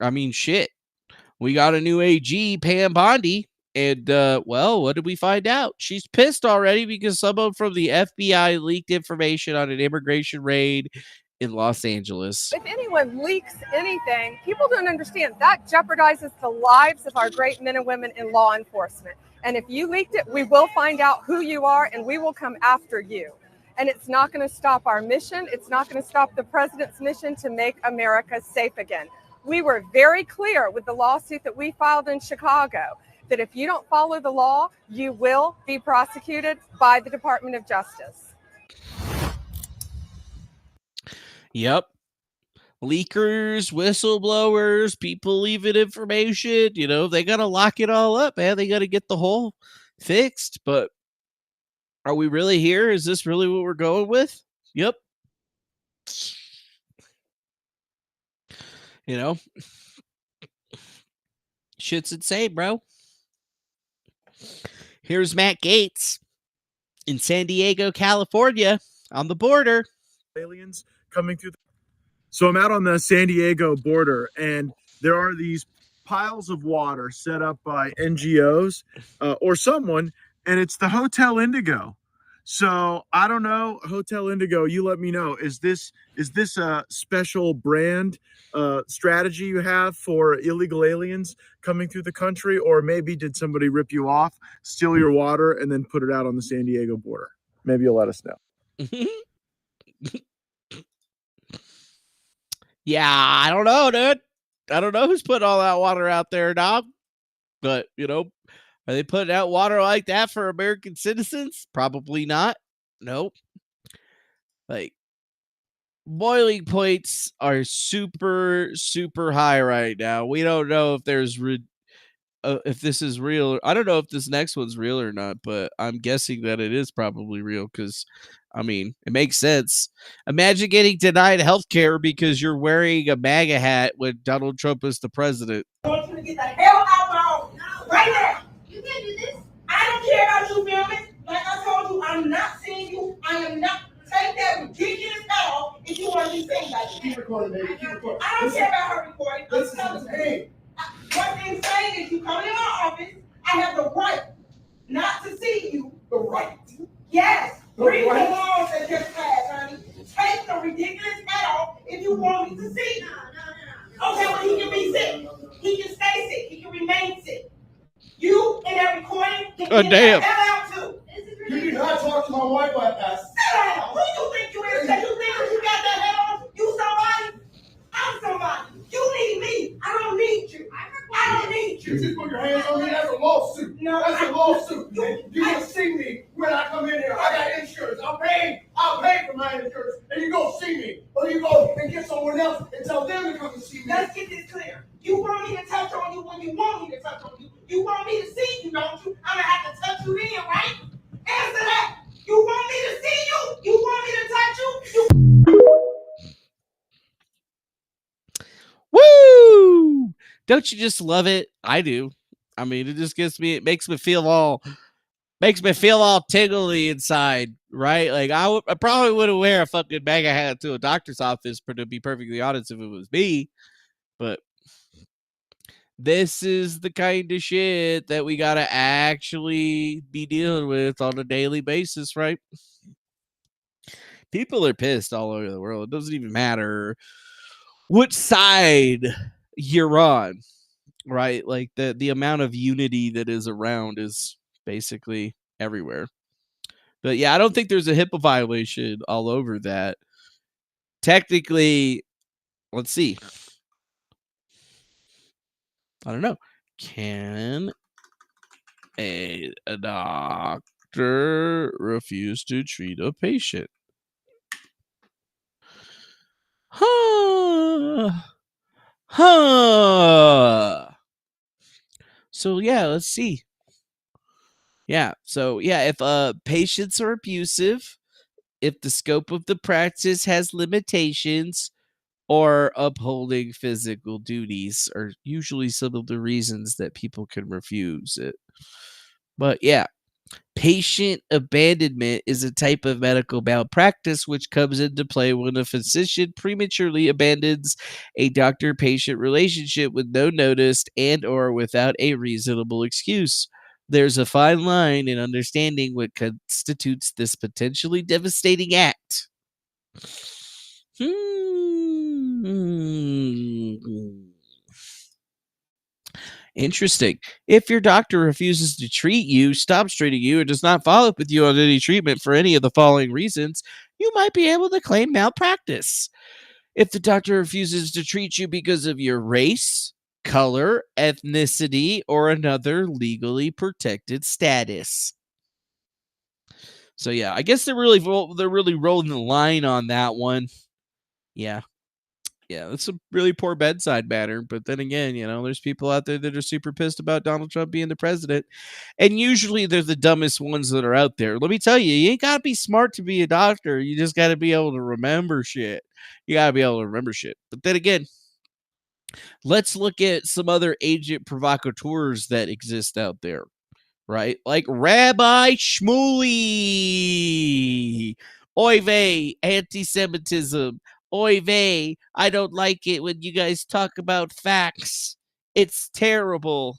I mean, shit. We got a new AG, Pam Bondi. And, what did we find out? She's pissed already because someone from the FBI leaked information on an immigration raid in Los Angeles. If anyone leaks anything, people don't understand that jeopardizes the lives of our great men and women in law enforcement. And if you leaked it, we will find out who you are and we will come after you. And it's not going to stop our mission. It's not going to stop the president's mission to make America safe again. We were very clear with the lawsuit that we filed in Chicago that if you don't follow the law, you will be prosecuted by the Department of Justice. Yep. Leakers, whistleblowers, people leaving information, they got to lock it all up, man. They got to get the hole fixed. But are we really here? Is this really what we're going with? Yep. Shit's insane, bro. Here's Matt Gaetz in San Diego, California, on the border. Aliens coming through. So I'm out on the San Diego border, and there are these piles of water set up by NGOs or someone, and it's the Hotel Indigo. So I don't know, Hotel Indigo, you let me know. Is this a special brand strategy you have for illegal aliens coming through the country? Or maybe did somebody rip you off, steal your water, and then put it out on the San Diego border? Maybe you'll let us know. Yeah, I don't know, dude. I don't know who's putting all that water out there, dog. But, are they putting out water like that for American citizens? Probably not. Nope. Like, boiling points are super, super high right now. We don't know if if this is real. I don't know if this next one's real or not, but I'm guessing that it is probably real because, it makes sense. Imagine getting denied health care because you're wearing a MAGA hat when Donald Trump is the president. I want you to get the hell out my house right now. You can't do this. I don't care about you filming. Like I told you, I'm not seeing you. I am not. Take that ridiculous off if you want to be saying like keep recording, baby. Keep recording. I don't care about her recording. What's insane is you come in my office. I have the right not to see you. The right. Yes. Read the laws that just passed. get damn. the hell out too. You did not talk to my wife like that. Sit down. Who you think you is? That you think that you got that head on? You somebody? I'm somebody. You need me. I don't need you. I don't need you. You put your hands on me, that's a lawsuit. No, that's a lawsuit. You gonna see me when I come in here. I got insurance. I'll pay for my insurance. And you go see me. Or you go and get someone else and tell them to come and see me. Let's get this clear. You want me to touch on you when you want me to touch on you. You want me to see you, don't you? I'm gonna have to touch you then, right? Answer that. You want me to see you? You want me to touch you? Woo! Don't you just love it? I do. I mean, it just it makes me feel all tingly inside, right? Like I probably wouldn't wear a fucking MAGA hat to a doctor's office, to be perfectly honest, if it was me. But this is the kind of shit that we gotta actually be dealing with on a daily basis, right? People are pissed all over the world. It doesn't even matter which side you're on, right? Like the amount of unity that is around is basically everywhere. But yeah, I don't think there's a HIPAA violation all over that. Technically, let's see. I don't know. Can a doctor refuse to treat a patient? So yeah, let's see. Yeah, so yeah, if patients are abusive, if the scope of the practice has limitations, or upholding physical duties are usually some of the reasons that people can refuse it. But yeah, patient abandonment is a type of medical malpractice which comes into play when a physician prematurely abandons a doctor-patient relationship with no notice and or without a reasonable excuse. There's a fine line in understanding what constitutes this potentially devastating act. Interesting. If your doctor refuses to treat you, stops treating you, or does not follow up with you on any treatment for any of the following reasons, you might be able to claim malpractice. If the doctor refuses to treat you because of your race, color, ethnicity, or another legally protected status. So yeah, I guess they're really rolling the line on that one. Yeah, that's a really poor bedside manner. But then again, there's people out there that are super pissed about Donald Trump being the president. And usually they're the dumbest ones that are out there. Let me tell you, you ain't got to be smart to be a doctor. You just got to be able to remember shit. But then again, let's look at some other agent provocateurs that exist out there, right? Like Rabbi Shmuley. Oy vey, anti-Semitism. Oy vey, I don't like it when you guys talk about facts. It's terrible.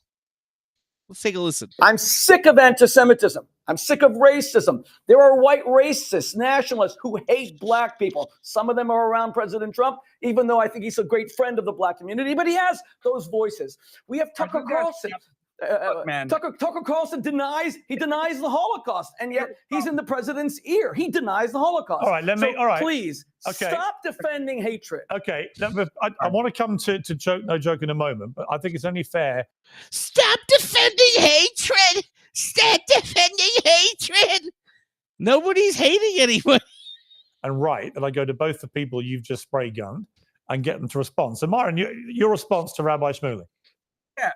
Let's take a listen. I'm sick of anti-Semitism. I'm sick of racism. There are white racists, nationalists who hate black people. Some of them are around President Trump, even though I think he's a great friend of the black community, but he has those voices. We have Tucker Carlson. Tucker Carlson denies the Holocaust, and yet he's in the president's ear. He denies the Holocaust. All right, please stop defending hatred. Okay, I want to come to joke, no joke in a moment, but I think it's only fair. Stop defending hatred. Stop defending hatred. Nobody's hating anyone. And right, that I go to both the people you've just spray gunned and get them to respond. So, Myron, your response to Rabbi Shmuley. Yeah,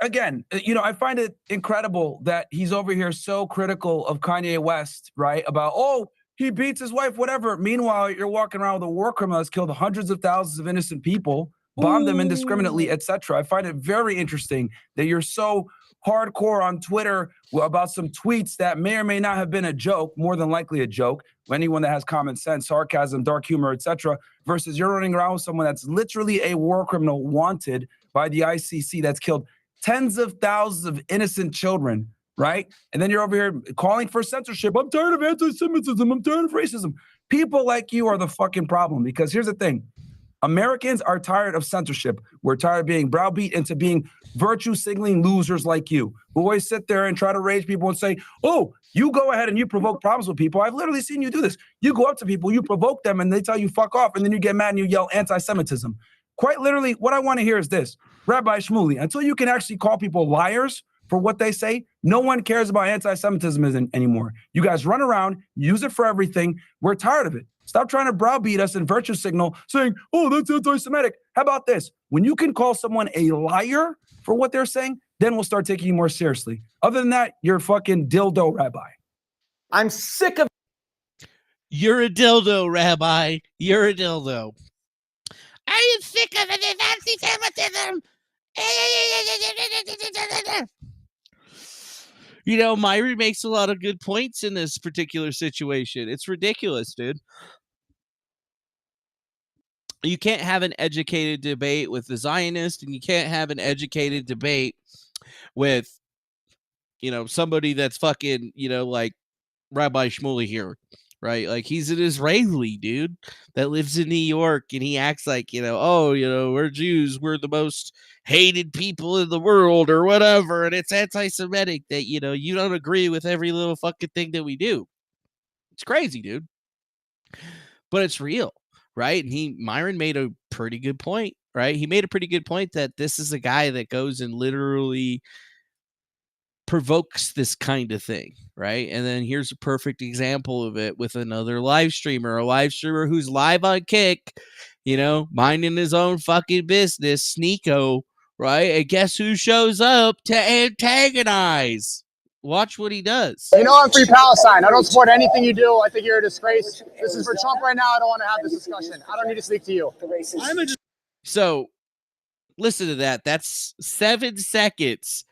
again, I find it incredible that he's over here so critical of Kanye West, right? About, he beats his wife, whatever. Meanwhile, you're walking around with a war criminal that's killed hundreds of thousands of innocent people, bombed them indiscriminately, etc. I find it very interesting that you're so hardcore on Twitter about some tweets that may or may not have been a joke, more than likely a joke. Anyone that has common sense, sarcasm, dark humor, etc., versus you're running around with someone that's literally a war criminal wanted by the ICC that's killed tens of thousands of innocent children, right? And then you're over here calling for censorship. I'm tired of anti-Semitism. I'm tired of racism. People like you are the fucking problem, because here's the thing. Americans are tired of censorship. We're tired of being browbeat into being virtue signaling losers like you, who always sit there and try to rage people and say, oh, you go ahead and you provoke problems with people. I've literally seen you do this. You go up to people, you provoke them, and they tell you fuck off, and then you get mad and you yell anti-Semitism. Quite literally, what I want to hear is this. Rabbi Shmuley, until you can actually call people liars for what they say, no one cares about anti-Semitism anymore. You guys run around, use it for everything. We're tired of it. Stop trying to browbeat us and virtue signal saying, oh, that's anti-Semitic. How about this? When you can call someone a liar for what they're saying, then we'll start taking you more seriously. Other than that, you're a fucking dildo, Rabbi. I'm sick of. You're a dildo, Rabbi. You're a dildo. I am sick of this anti-Semitism. You know, Myron makes a lot of good points in this particular situation. It's ridiculous, dude. You can't have an educated debate with the Zionist, and you can't have an educated debate with, you know, somebody that's fucking, you know, like Rabbi Shmuley here, right? Like, he's an Israeli dude that lives in New York, and he acts like, you know, oh, you know, we're Jews, we're the most hated people in the world or whatever, and it's anti-Semitic that, you know, you don't agree with every little fucking thing that we do. It's crazy, dude. But it's real, right? And Myron made a pretty good point, right? He made a pretty good point that this is a guy that goes and literally provokes this kind of thing, right? And then here's a perfect example of it with another live streamer, a live streamer who's live on Kick, you know, minding his own fucking business, Sneeko, right? And guess who shows up to antagonize? Watch what he does. You know I'm free Palestine. I don't support anything you do. I think you're a disgrace. This is for Trump right now. I don't want to have this discussion. I don't need to speak to you. So listen to that. That's 7 seconds.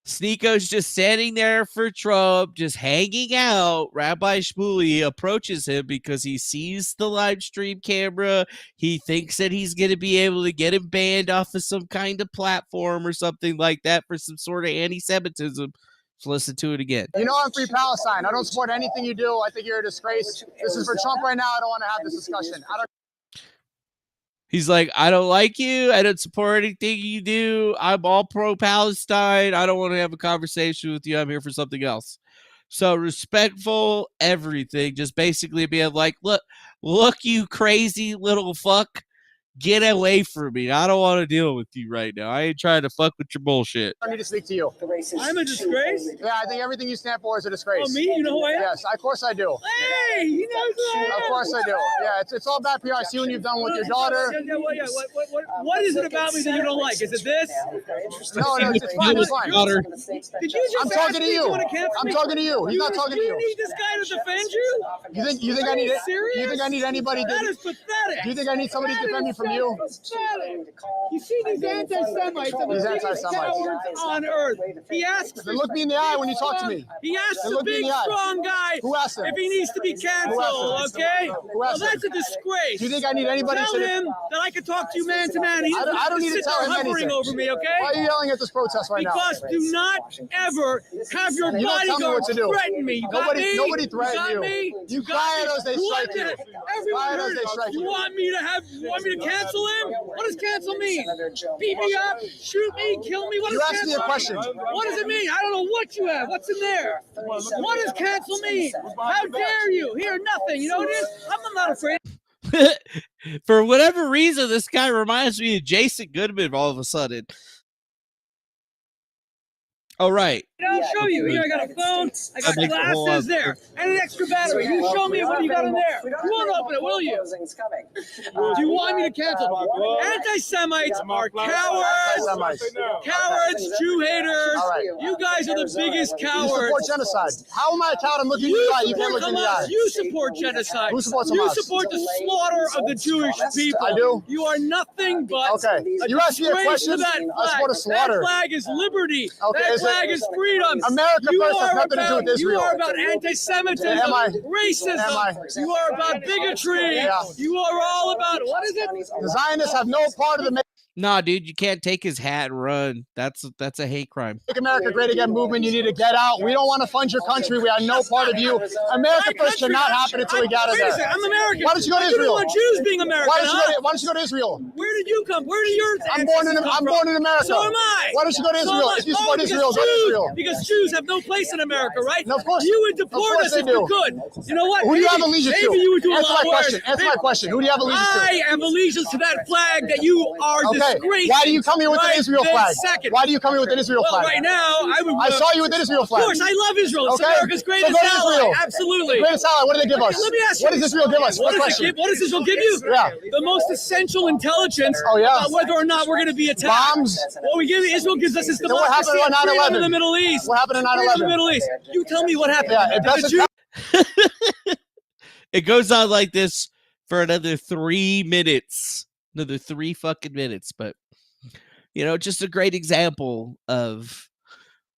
Sneeko's just standing there for Trump, just hanging out. Rabbi Shmuley approaches him because he sees the live stream camera. He thinks that he's going to be able to get him banned off of some kind of platform or something like that for some sort of anti-Semitism. So listen to it again. You know I'm free Palestine. I don't support anything you do. I think you're a disgrace. This is for Trump right now. I don't want to have this discussion. He's like, I don't like you. I don't support anything you do. I'm all pro-Palestine. I don't want to have a conversation with you. I'm here for something else. So respectful, everything. Just basically being like, look, you crazy little fuck. Get away from me. I don't want to deal with you right now. I ain't trying to fuck with your bullshit. I don't need to speak to you. I'm a disgrace? Yeah, I think everything you stand for is a disgrace. Oh, me? You know who I am? Yes, of course I do. Hey, he knows who I am. Of course I do. Yeah, it's all bad PR. I see what you've done with your daughter. What is it about me that you don't like? Is it this? No, it's fine. It's fine. Did you just I'm talking to you. I'm talking to you. He's not talking to you. You need this guy to defend you? You think I need it? Serious? You think I need anybody? That is pathetic. Do you think I need somebody to defend me from you? You see these anti-Semites are the biggest cowards on earth. He asks. Then look me in the eye when you talk to me. He asks Then a look me in big, the eye. strong guy Who asked him? if he needs to be canceled. Okay? Well, that's a disgrace. Do you think I need anybody Tell to him that I can talk to you man to man. He I don't need to tell him hovering anything. over me, okay? Why are you yelling at this protest right now? Because do not ever have your You don't tell me what bodyguards to do. threaten me. You got me? Nobody threatened you. Got you. me? You got cry me? at us, they What strike you. the- Everyone Cry at us, heard they it. strike You you. want me to cancel him? What does cancel mean? Beat me up, shoot me, kill me? What You does asked me cancel a question. mean? What does it mean? I don't know what you have. What's in there? What does cancel mean? How dare you? Here, nothing. You know what it is? I'm not afraid. For whatever reason, this guy reminds me of Jason Goodman all of a sudden. Oh, right. I'll show you. Here, I got a phone. I got glasses there. And an extra battery. You show me what you got in there. You won't open it, will you? Do you want me to cancel? Anti-Semites are cowards. Cowards, Jew haters. You guys are the biggest cowards. You support genocide. How am I a coward? I'm looking you in the eye. You can't look in the eye. You support genocide. Who supports You Hamas? support the slaughter of the Jewish people. I do. You are nothing but Okay. You asked me a disgrace question. to that I flag. support a slaughter. That flag is liberty. Okay, That is it- flag is freedom. America You first has are nothing to do about- with Israel. You are about anti-Semitism, Am I? racism. Am I? You are about bigotry. Yeah. You are all about, what is it? The Zionists have no part of the. Nah, dude, you can't take his hat and run. That's a hate crime. Make America Great Again movement. You need to get out. We don't want to fund your country. We are no part of you. America first cannot happen until we get out of there. I'm American. Why don't you go to You don't Israel? want Jews being American. Why don't you go to Israel? Where did you come? Where did your I'm born in America. So am I. Why don't you go to Israel? If you support Israel, go to Israel. Because Jews have no place in America, right? No, of course. You would deport us if you could. You know what? Who do you have allegiance to? Maybe you would do a Answer lot my question. worse. Answer my question. Who do you have allegiance to? I have allegiance to that flag that you are disgracing. Why do you come here with an Israel flag? Second. Why do you come here with an Israel flag? Right now, I saw you with an Israel flag. Of course, I love Israel. It's Okay. America's greatest So go to ally. Israel. Absolutely. Greatest ally. What do they give us? Let me ask you. What does Israel give us? What First does question. what does Israel give you? Yeah. The most essential intelligence yeah. about whether or not we're going to be attacked. Bombs. What we give Israel gives us is So what democracy happened on and freedom 9/11? in the Middle East. What happened on Freedom in 9/11? the Middle East. You tell me what happened. Yeah, It goes on like this for another 3 minutes. Another 3 fucking minutes. But, just a great example of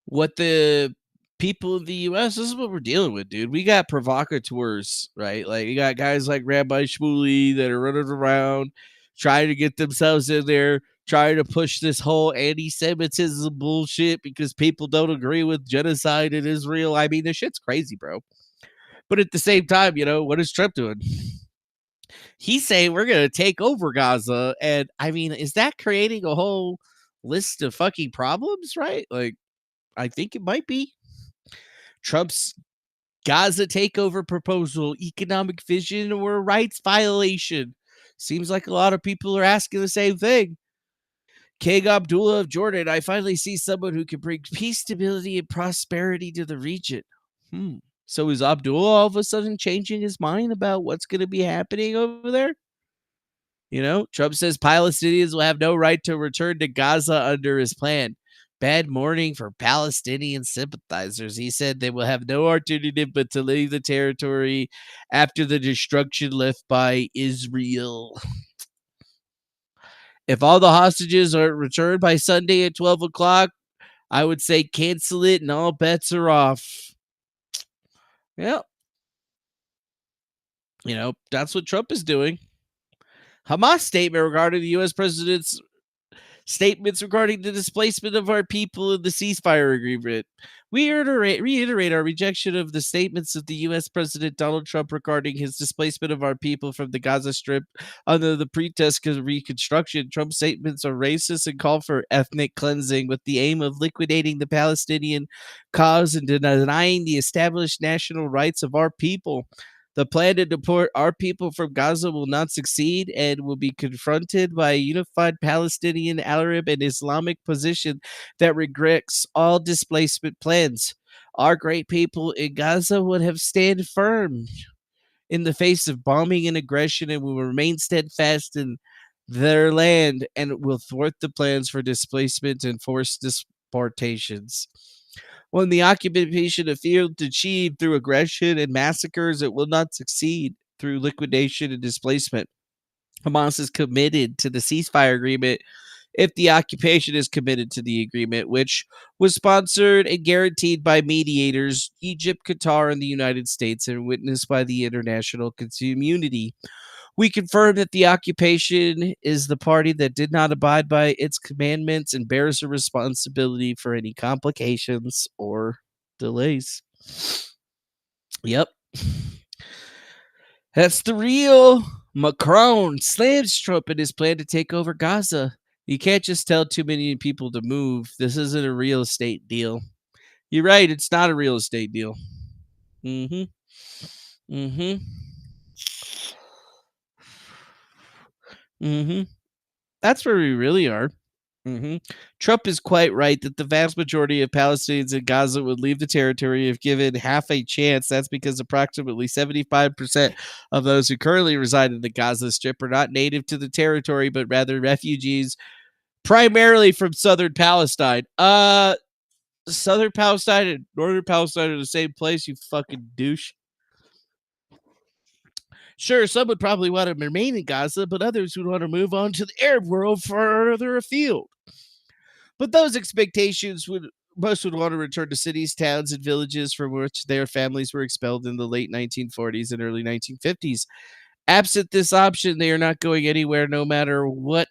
what the people in the U.S., this is what we're dealing with, dude. We got provocateurs, right? Like, you got guys like Rabbi Shmuley that are running around trying to get themselves in there, trying to push this whole anti-Semitism bullshit because people don't agree with genocide in Israel. I mean, this shit's crazy, bro. But at the same time, what is Trump doing? He's saying we're going to take over Gaza. And I mean, is that creating a whole list of fucking problems, right? Like, I think it might be. Trump's Gaza takeover proposal, economic vision, or rights violation. Seems like a lot of people are asking the same thing. King Abdullah of Jordan, I finally see someone who can bring peace, stability, and prosperity to the region. So is Abdullah all of a sudden changing his mind about what's going to be happening over there? Trump says Palestinians will have no right to return to Gaza under his plan. Bad morning for Palestinian sympathizers. He said they will have no alternative but to leave the territory after the destruction left by Israel. If all the hostages are returned by Sunday at 12 o'clock, I would say cancel it and all bets are off. Yep. That's what Trump is doing. Hamas statement regarding the U.S. president's statements regarding the displacement of our people in the ceasefire agreement. We reiterate our rejection of the statements of the U.S. President Donald Trump regarding his displacement of our people from the Gaza Strip under the pretext of reconstruction. Trump's statements are racist and call for ethnic cleansing with the aim of liquidating the Palestinian cause and denying the established national rights of our people. The plan to deport our people from Gaza will not succeed and will be confronted by a unified Palestinian, Arab, and Islamic position that regrets all displacement plans. Our great people in Gaza would have stand firm in the face of bombing and aggression and will remain steadfast in their land and will thwart the plans for displacement and forced deportations. When the occupation is failed to achieve through aggression and massacres, it will not succeed through liquidation and displacement. Hamas is committed to the ceasefire agreement if the occupation is committed to the agreement, which was sponsored and guaranteed by mediators, Egypt, Qatar, and the United States, and witnessed by the international community. We confirm that the occupation is the party that did not abide by its commandments and bears the responsibility for any complications or delays. Yep. That's the real Macron slams Trump in his plan to take over Gaza. You can't just tell too many people to move. This isn't a real estate deal. You're right. It's not a real estate deal. That's where we really are. Trump is quite right that the vast majority of Palestinians in Gaza would leave the territory if given half a chance. That's because approximately 75% of those who currently reside in the Gaza Strip are not native to the territory, but rather refugees, primarily from southern Palestine. Southern Palestine and northern Palestine are the same place, you fucking douche. Sure, some would probably want to remain in Gaza, but others would want to move on to the Arab world further afield. But those expectations most would want to return to cities, towns, and villages from which their families were expelled in the late 1940s and early 1950s. Absent this option, they are not going anywhere no matter what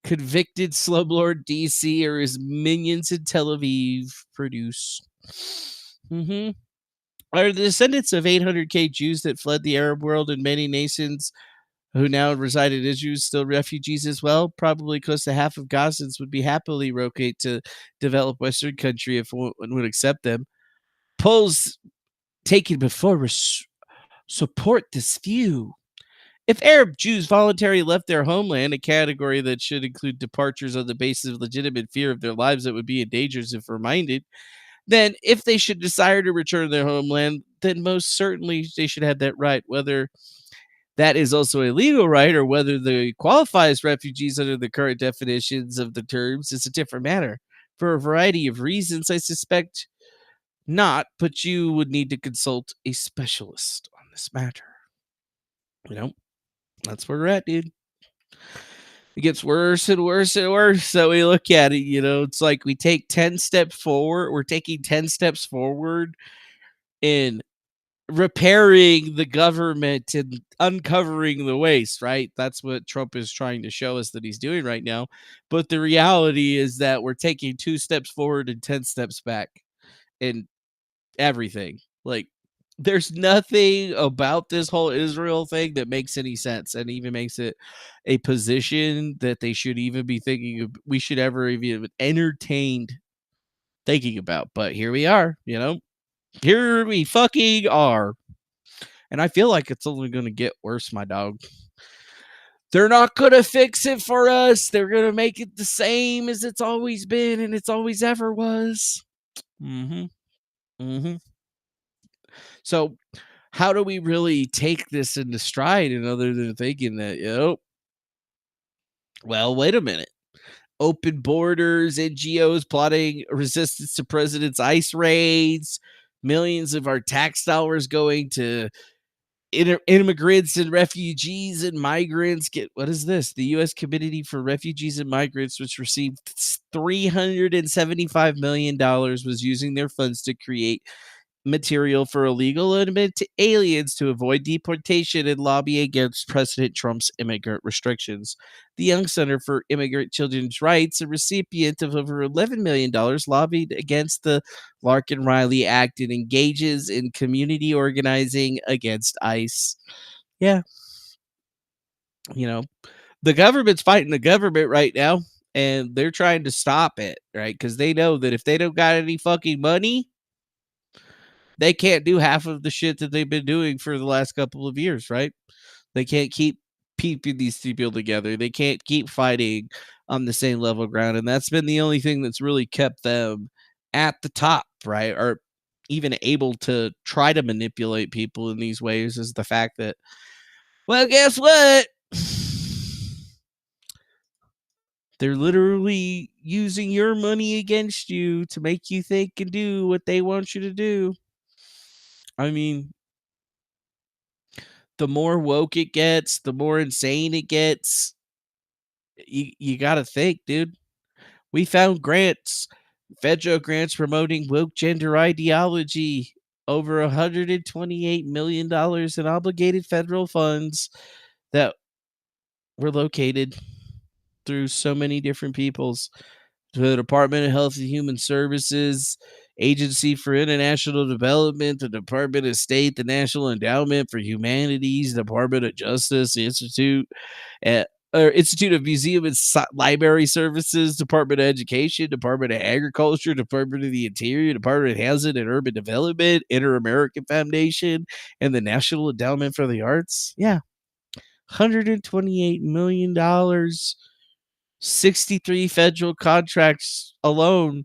convicted slumlord DC or his minions in Tel Aviv produce. Are the descendants of 800K Jews that fled the Arab world and many nations who now reside in Israel still refugees as well? Probably close to half of Gazans would be happily relocate to developed Western country if one would accept them. Polls taken before support this view. If Arab Jews voluntarily left their homeland, a category that should include departures on the basis of legitimate fear of their lives that would be in danger if reminded, then if they should desire to return to their homeland, then most certainly they should have that right. Whether that is also a legal right or whether they qualify as refugees under the current definitions of the terms is a different matter. For a variety of reasons, I suspect not, but you would need to consult a specialist on this matter. That's where we're at, dude. It gets worse and worse and worse. So we look at it, it's like we take 10 steps forward. We're taking 10 steps forward in repairing the government and uncovering the waste, right? That's what Trump is trying to show us that he's doing right now. But the reality is that we're taking 2 steps forward and 10 steps back in everything. Like, there's nothing about this whole Israel thing that makes any sense and even makes it a position that they should even be thinking of, we should ever even entertained thinking about. But here we are, here we fucking are. And I feel like it's only going to get worse, my dog. They're not going to fix it for us. They're going to make it the same as it's always been and it's always ever was. So how do we really take this into stride? And other than thinking that, well, wait a minute. Open borders, NGOs plotting resistance to president's ICE raids, millions of our tax dollars going to immigrants and refugees and migrants. What is this? The U.S. Committee for Refugees and Migrants, which received $375 million, was using their funds to create material for illegal aliens to avoid deportation and lobby against President Trump's immigrant restrictions. The Young Center for Immigrant Children's Rights, a recipient of over $11 million, lobbied against the Larkin-Riley Act and engages in community organizing against ICE. Yeah. The government's fighting the government right now, and they're trying to stop it, right? Because they know that if they don't got any fucking money, they can't do half of the shit that they've been doing for the last couple of years, right? They can't keep keeping these people together. They can't keep fighting on the same level ground. And that's been the only thing that's really kept them at the top, right? Or even able to try to manipulate people in these ways is the fact that, well, guess what? They're literally using your money against you to make you think and do what they want you to do. I mean, the more woke it gets, the more insane it gets. You got to think, dude. We found grants, federal grants promoting woke gender ideology, over $128 million in obligated federal funds that were located through so many different peoples. The Department of Health and Human Services, Agency for International Development, the Department of State, the National Endowment for Humanities, Department of Justice, the Institute of Museum and Library Services, Department of Education, Department of Agriculture, Department of the Interior, Department of Housing and Urban Development, Inter-American Foundation, and the National Endowment for the Arts. Yeah. $128 million, 63 federal contracts alone,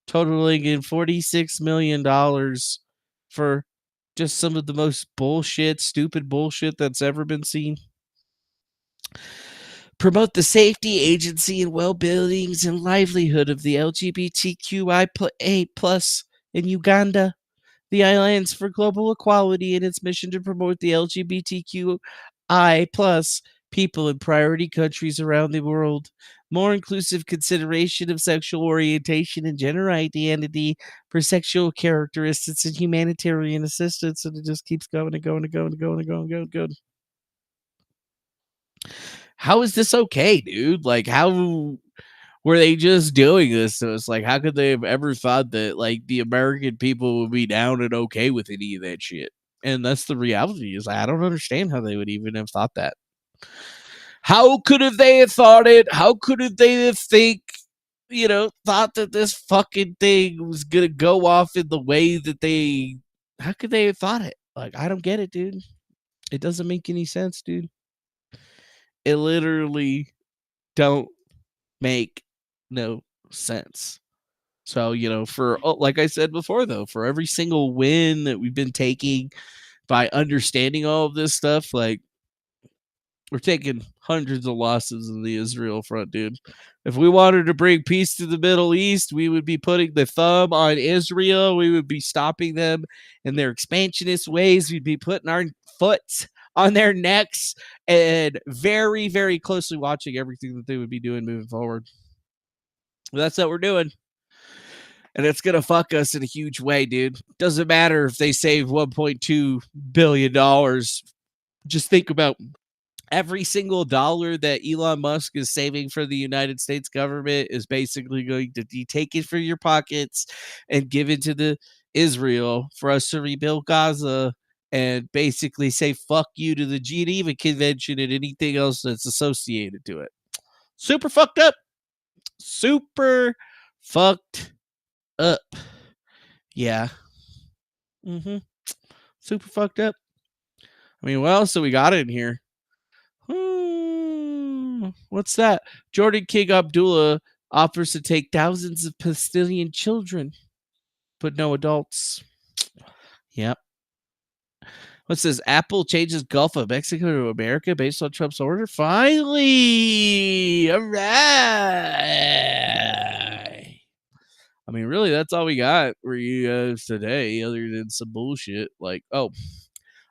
totaling in $46 million for just some of the most stupid bullshit that's ever been seen. Promote the safety, agency, and well-beings and livelihood of the LGBTQIA+ in Uganda. The Alliance for Global Equality in its mission to promote the LGBTQI+ people in priority countries around the world. More inclusive consideration of sexual orientation and gender identity for sexual characteristics and humanitarian assistance. And it just keeps going and going and going and going and going and going and going. how is this okay, dude? Like, how were they just doing this to us? Like, how could they have ever thought that, like, the American people would be down and okay with any of that shit? And that's the reality. Is I don't understand how they would even have thought that. How could they have thought it? How could they have thought that this fucking thing was gonna go off in the way that they? How could they have thought it? Like, I don't get it, dude. It doesn't make any sense, dude. It literally don't make no sense. So, for like I said before, though, for every single win that we've been taking by understanding all of this stuff, like, we're taking hundreds of losses in the Israel front, dude. If we wanted to bring peace to the Middle East, we would be putting the thumb on Israel. We would be stopping them in their expansionist ways. We'd be putting our foot on their necks and very, very closely watching everything that they would be doing moving forward. That's what we're doing. And it's going to fuck us in a huge way, dude. Doesn't matter if they save $1.2 billion. Just think about every single dollar that Elon Musk is saving for the United States government is basically going to be taken from your pockets and given to the Israel for us to rebuild Gaza and basically say fuck you to the Geneva Convention and anything else that's associated to it. Super fucked up. Super fucked up. Yeah. Super fucked up. I mean, what else do we got in here? What's that? Jordan King Abdullah offers to take thousands of Palestinian children, but no adults. Yep. What says Apple changes Gulf of Mexico to America based on Trump's order? Finally! All right. I mean, really, that's all we got for you guys today, other than some bullshit. Like, I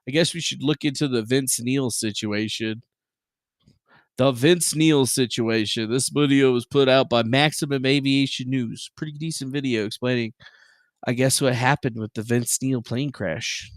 guess we should look into the Vince Neil situation. The Vince Neil situation. This video was put out by Maximum Aviation News. Pretty decent video explaining, I guess, what happened with the Vince Neil plane crash.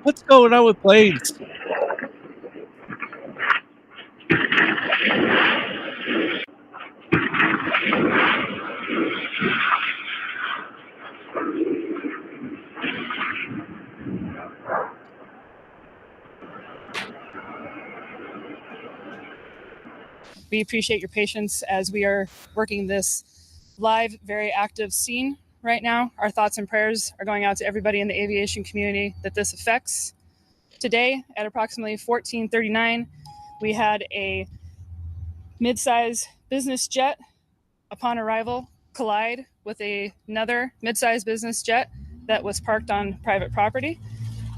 What's going on with planes? We appreciate your patience as we are working this live, very active scene right now. Our thoughts and prayers are going out to everybody in the aviation community that this affects. Today, at approximately 14:39, we had a mid-size business jet, upon arrival, collide with another mid-size business jet that was parked on private property.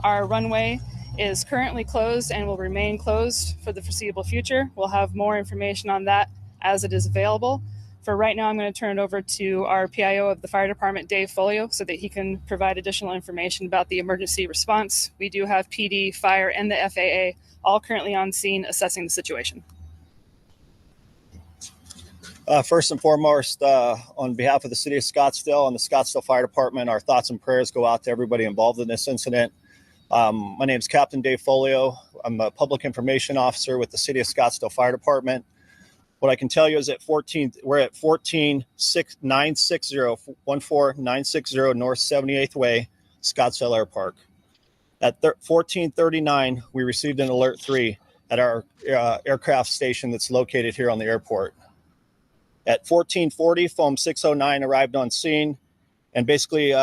Our runway is currently closed and will remain closed for the foreseeable future. We'll have more information on that as it is available. For right now, I'm going to turn it over to our PIO of the fire department, Dave Folio, so that he can provide additional information about the emergency response. We do have PD, fire, and the FAA all currently on scene assessing the situation. First and foremost, on behalf of the city of Scottsdale and the Scottsdale Fire Department, our thoughts and prayers go out to everybody involved in this incident. My name is Captain Dave Folio. I'm a public information officer with the city of Scottsdale Fire Department. What I can tell you is we're at 14960 North 78th Way, Scottsdale Air Park. At 1439, we received an alert 3 at our aircraft station that's located here on the airport. At 1440, Foam 609 arrived on scene and basically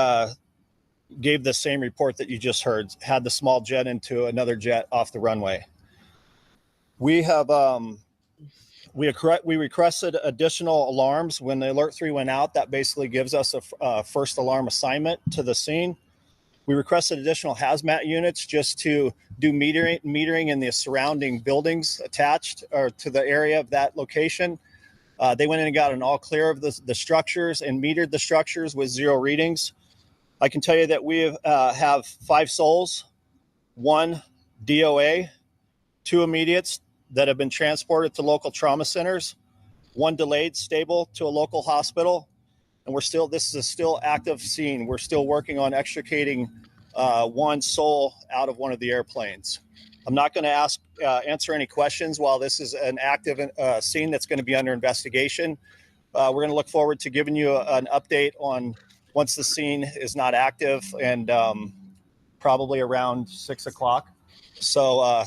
gave the same report that you just heard, had the small jet into another jet off the runway. We have we requested additional alarms. When the alert 3 went out, that basically gives us a first alarm assignment to the scene. We requested additional hazmat units just to do metering in the surrounding buildings attached or to the area of that location. They went in and got an all clear of the structures and metered the structures with 0 readings. I can tell you that we have 5 souls, 1 DOA, 2 immediates that have been transported to local trauma centers, 1 delayed stable to a local hospital. And this is a still active scene. We're still working on extricating 1 soul out of one of the airplanes. I'm not going to answer any questions while this is an active scene that's going to be under investigation. We're going to look forward to giving you an update on once the scene is not active, and probably around 6 o'clock. So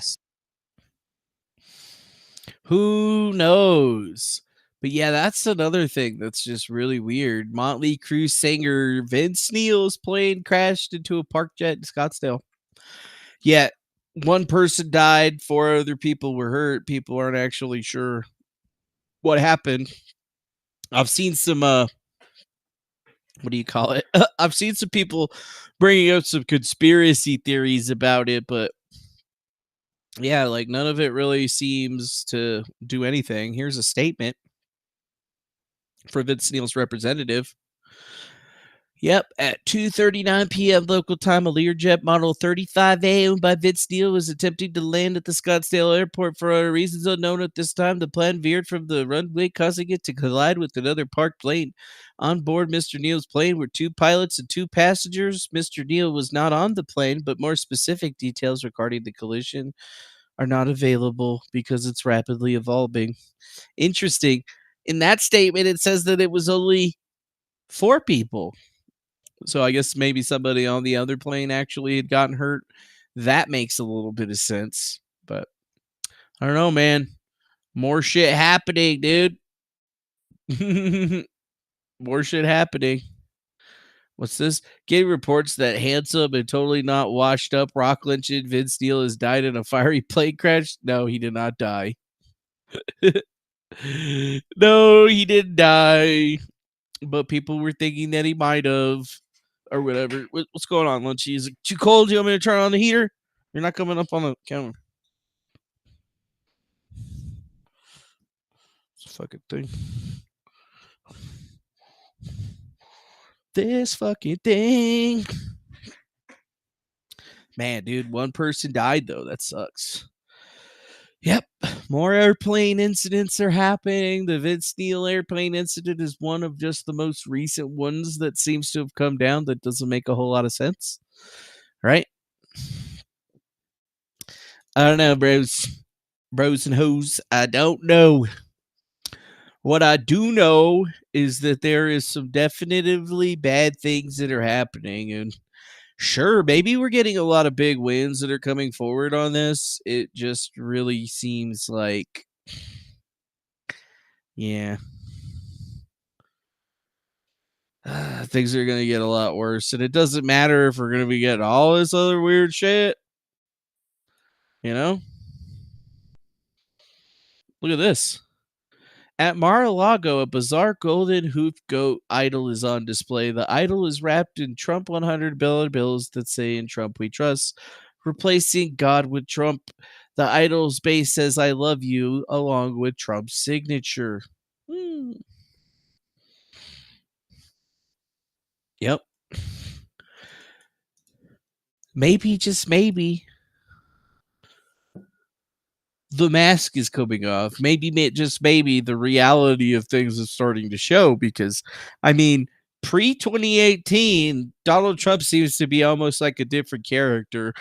who knows? But yeah, that's another thing that's just really weird. Motley Crue singer Vince Neil's plane crashed into a park jet in Scottsdale. Yeah, 1 person died, 4 other people were hurt. People aren't actually sure what happened. I've seen some what do you call it? I've seen some people bringing up some conspiracy theories about it, but yeah, like none of it really seems to do anything. Here's a statement for Vince Neil's representative. Yep, at 2:39 p.m. local time, a Learjet Model 35A owned by Vince Neil was attempting to land at the Scottsdale airport for reasons unknown at this time. The plane veered from the runway, causing it to collide with another parked plane. On board Mr. Neil's plane were 2 pilots and 2 passengers. Mr. Neil was not on the plane, but more specific details regarding the collision are not available because it's rapidly evolving. Interesting. In that statement, it says that it was only 4 people. So I guess maybe somebody on the other plane actually had gotten hurt. That makes a little bit of sense. But I don't know, man. More shit happening, dude. More shit happening. What's this? Getting reports that handsome and totally not washed up rock legend Vince Neil has died in a fiery plane crash. No, he did not die. No, he didn't die. But people were thinking that he might have. Or whatever. What's going on, Lunchy? Is it too cold? You want me to turn on the heater? You're not coming up on the camera. It's a fucking thing. This fucking thing. Man, dude, 1 person died, though. That sucks. Yep. More airplane incidents are happening. The Vince Neil airplane incident is one of just the most recent ones that seems to have come down that doesn't make a whole lot of sense. Right? I don't know, bros. Bros and hoes. I don't know. What I do know is that there is some definitively bad things that are happening. And sure, maybe we're getting a lot of big wins that are coming forward on this. It just really seems like, yeah, things are going to get a lot worse. And it doesn't matter if we're going to be getting all this other weird shit. You know? Look at this. At Mar-a-Lago, a bizarre golden hoofed goat idol is on display. The idol is wrapped in Trump $100 bills that say "In Trump We Trust," replacing God with Trump. The idol's base says "I love you" along with Trump's signature. Yep. Maybe, just maybe, the mask is coming off. Maybe, just maybe, the reality of things is starting to show, because, I mean, pre-2018, Donald Trump seems to be almost like a different character.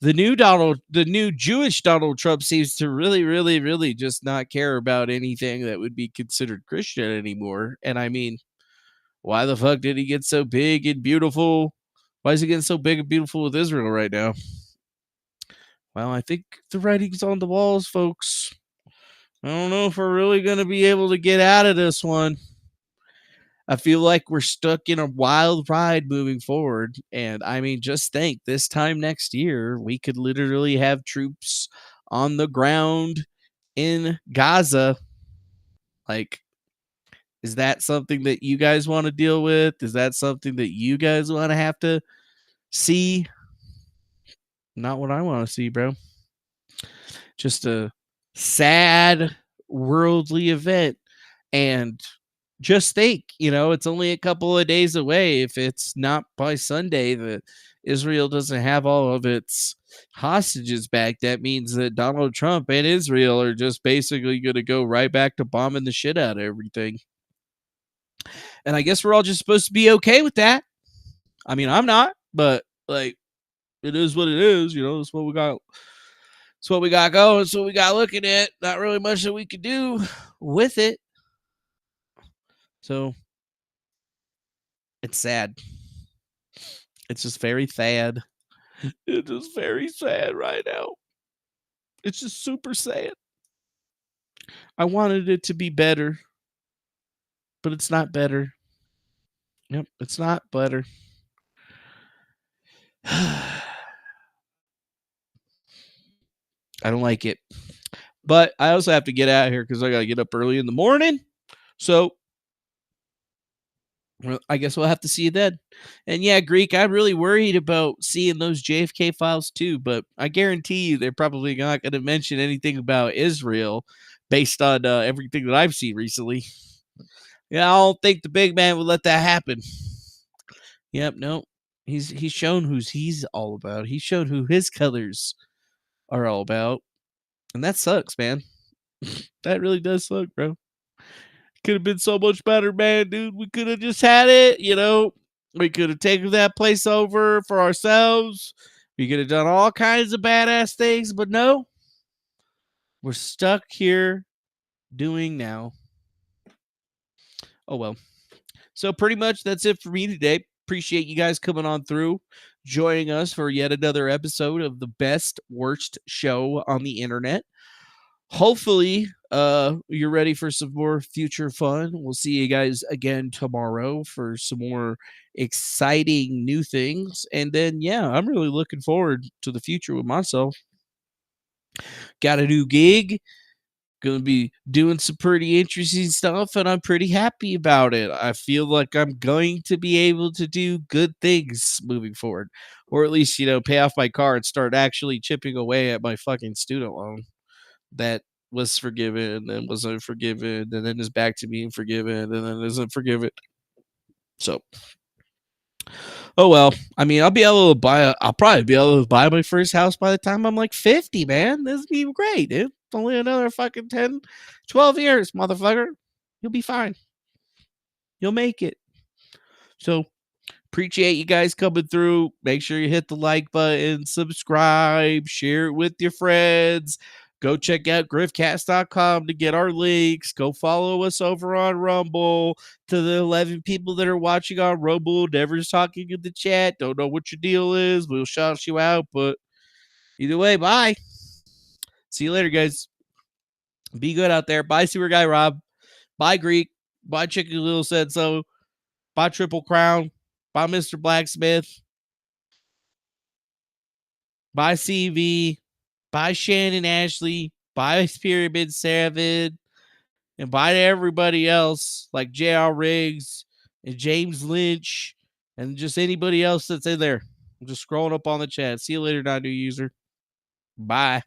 The new Jewish Donald Trump seems to really, really, really just not care about anything that would be considered Christian anymore. And I mean, why the fuck did he get so big and beautiful? Why is he getting so big and beautiful with Israel right now? Well, I think the writing's on the walls, folks. I don't know if we're really going to be able to get out of this one. I feel like we're stuck in a wild ride moving forward. And I mean, just think, this time next year, we could literally have troops on the ground in Gaza. Like, is that something that you guys want to deal with? Is that something that you guys want to have to see? Not what I want to see, bro. Just a sad worldly event. And just think, it's only a couple of days away. If it's not by Sunday that Israel doesn't have all of its hostages back, that means that Donald Trump and Israel are just basically going to go right back to bombing the shit out of everything. And I guess we're all just supposed to be okay with that. I mean, I'm not, but like, it is what it is. It's what we got. It's what we got going. It's what we got looking at. Not really much that we could do with it. So it's sad. It's just very sad. It's just very sad right now. It's just super sad. I wanted it to be better, but it's not better. Yep, it's not better. I don't like it. But I also have to get out of here because I got to get up early in the morning. So I guess we'll have to see you then. And yeah, Greek, I'm really worried about seeing those JFK files too, but I guarantee you they're probably not going to mention anything about Israel based on everything that I've seen recently. Yeah, I don't think the big man would let that happen. Yep, no. He's shown who he's all about. He's shown who his colors are all about. And that sucks, man. That really does suck, bro. Could have been so much better, man, dude. We could have just had it, We could have taken that place over for ourselves. We could have done all kinds of badass things, but no. We're stuck here doing now. Oh, well. So pretty much that's it for me today. Appreciate you guys coming on through, joining us for yet another episode of the best, worst show on the internet. Hopefully, you're ready for some more future fun. We'll see you guys again tomorrow for some more exciting new things. And then, yeah, I'm really looking forward to the future with myself. Got a new gig. Going to be doing some pretty interesting stuff, and I'm pretty happy about it. I feel like I'm going to be able to do good things moving forward. Or at least, pay off my car and start actually chipping away at my fucking student loan that was forgiven and then wasn't forgiven and then is back to being forgiven and then isn't forgiven. So, oh well. I mean, I'll probably be able to buy my first house by the time I'm like 50, man. This will be great, dude. Only another fucking 10, 12 years, motherfucker. You'll be fine. You'll make it. So, appreciate you guys coming through. Make sure you hit the like button, subscribe, share it with your friends. Go check out griftcast.com to get our links. Go follow us over on Rumble. To the 11 people that are watching on Rumble, Never's talking in the chat. Don't know what your deal is. We'll shout you out. But either way, bye. See you later, guys. Be good out there. Bye, Super Guy Rob. Bye, Greek. Bye, Chicken Little Said So. Bye, Triple Crown. Bye, Mr. Blacksmith. Bye, CV. Bye, Shannon Ashley. Bye, Pyramid 7. And bye to everybody else, like J.R. Riggs and James Lynch and just anybody else that's in there. I'm just scrolling up on the chat. See you later, not new user. Bye.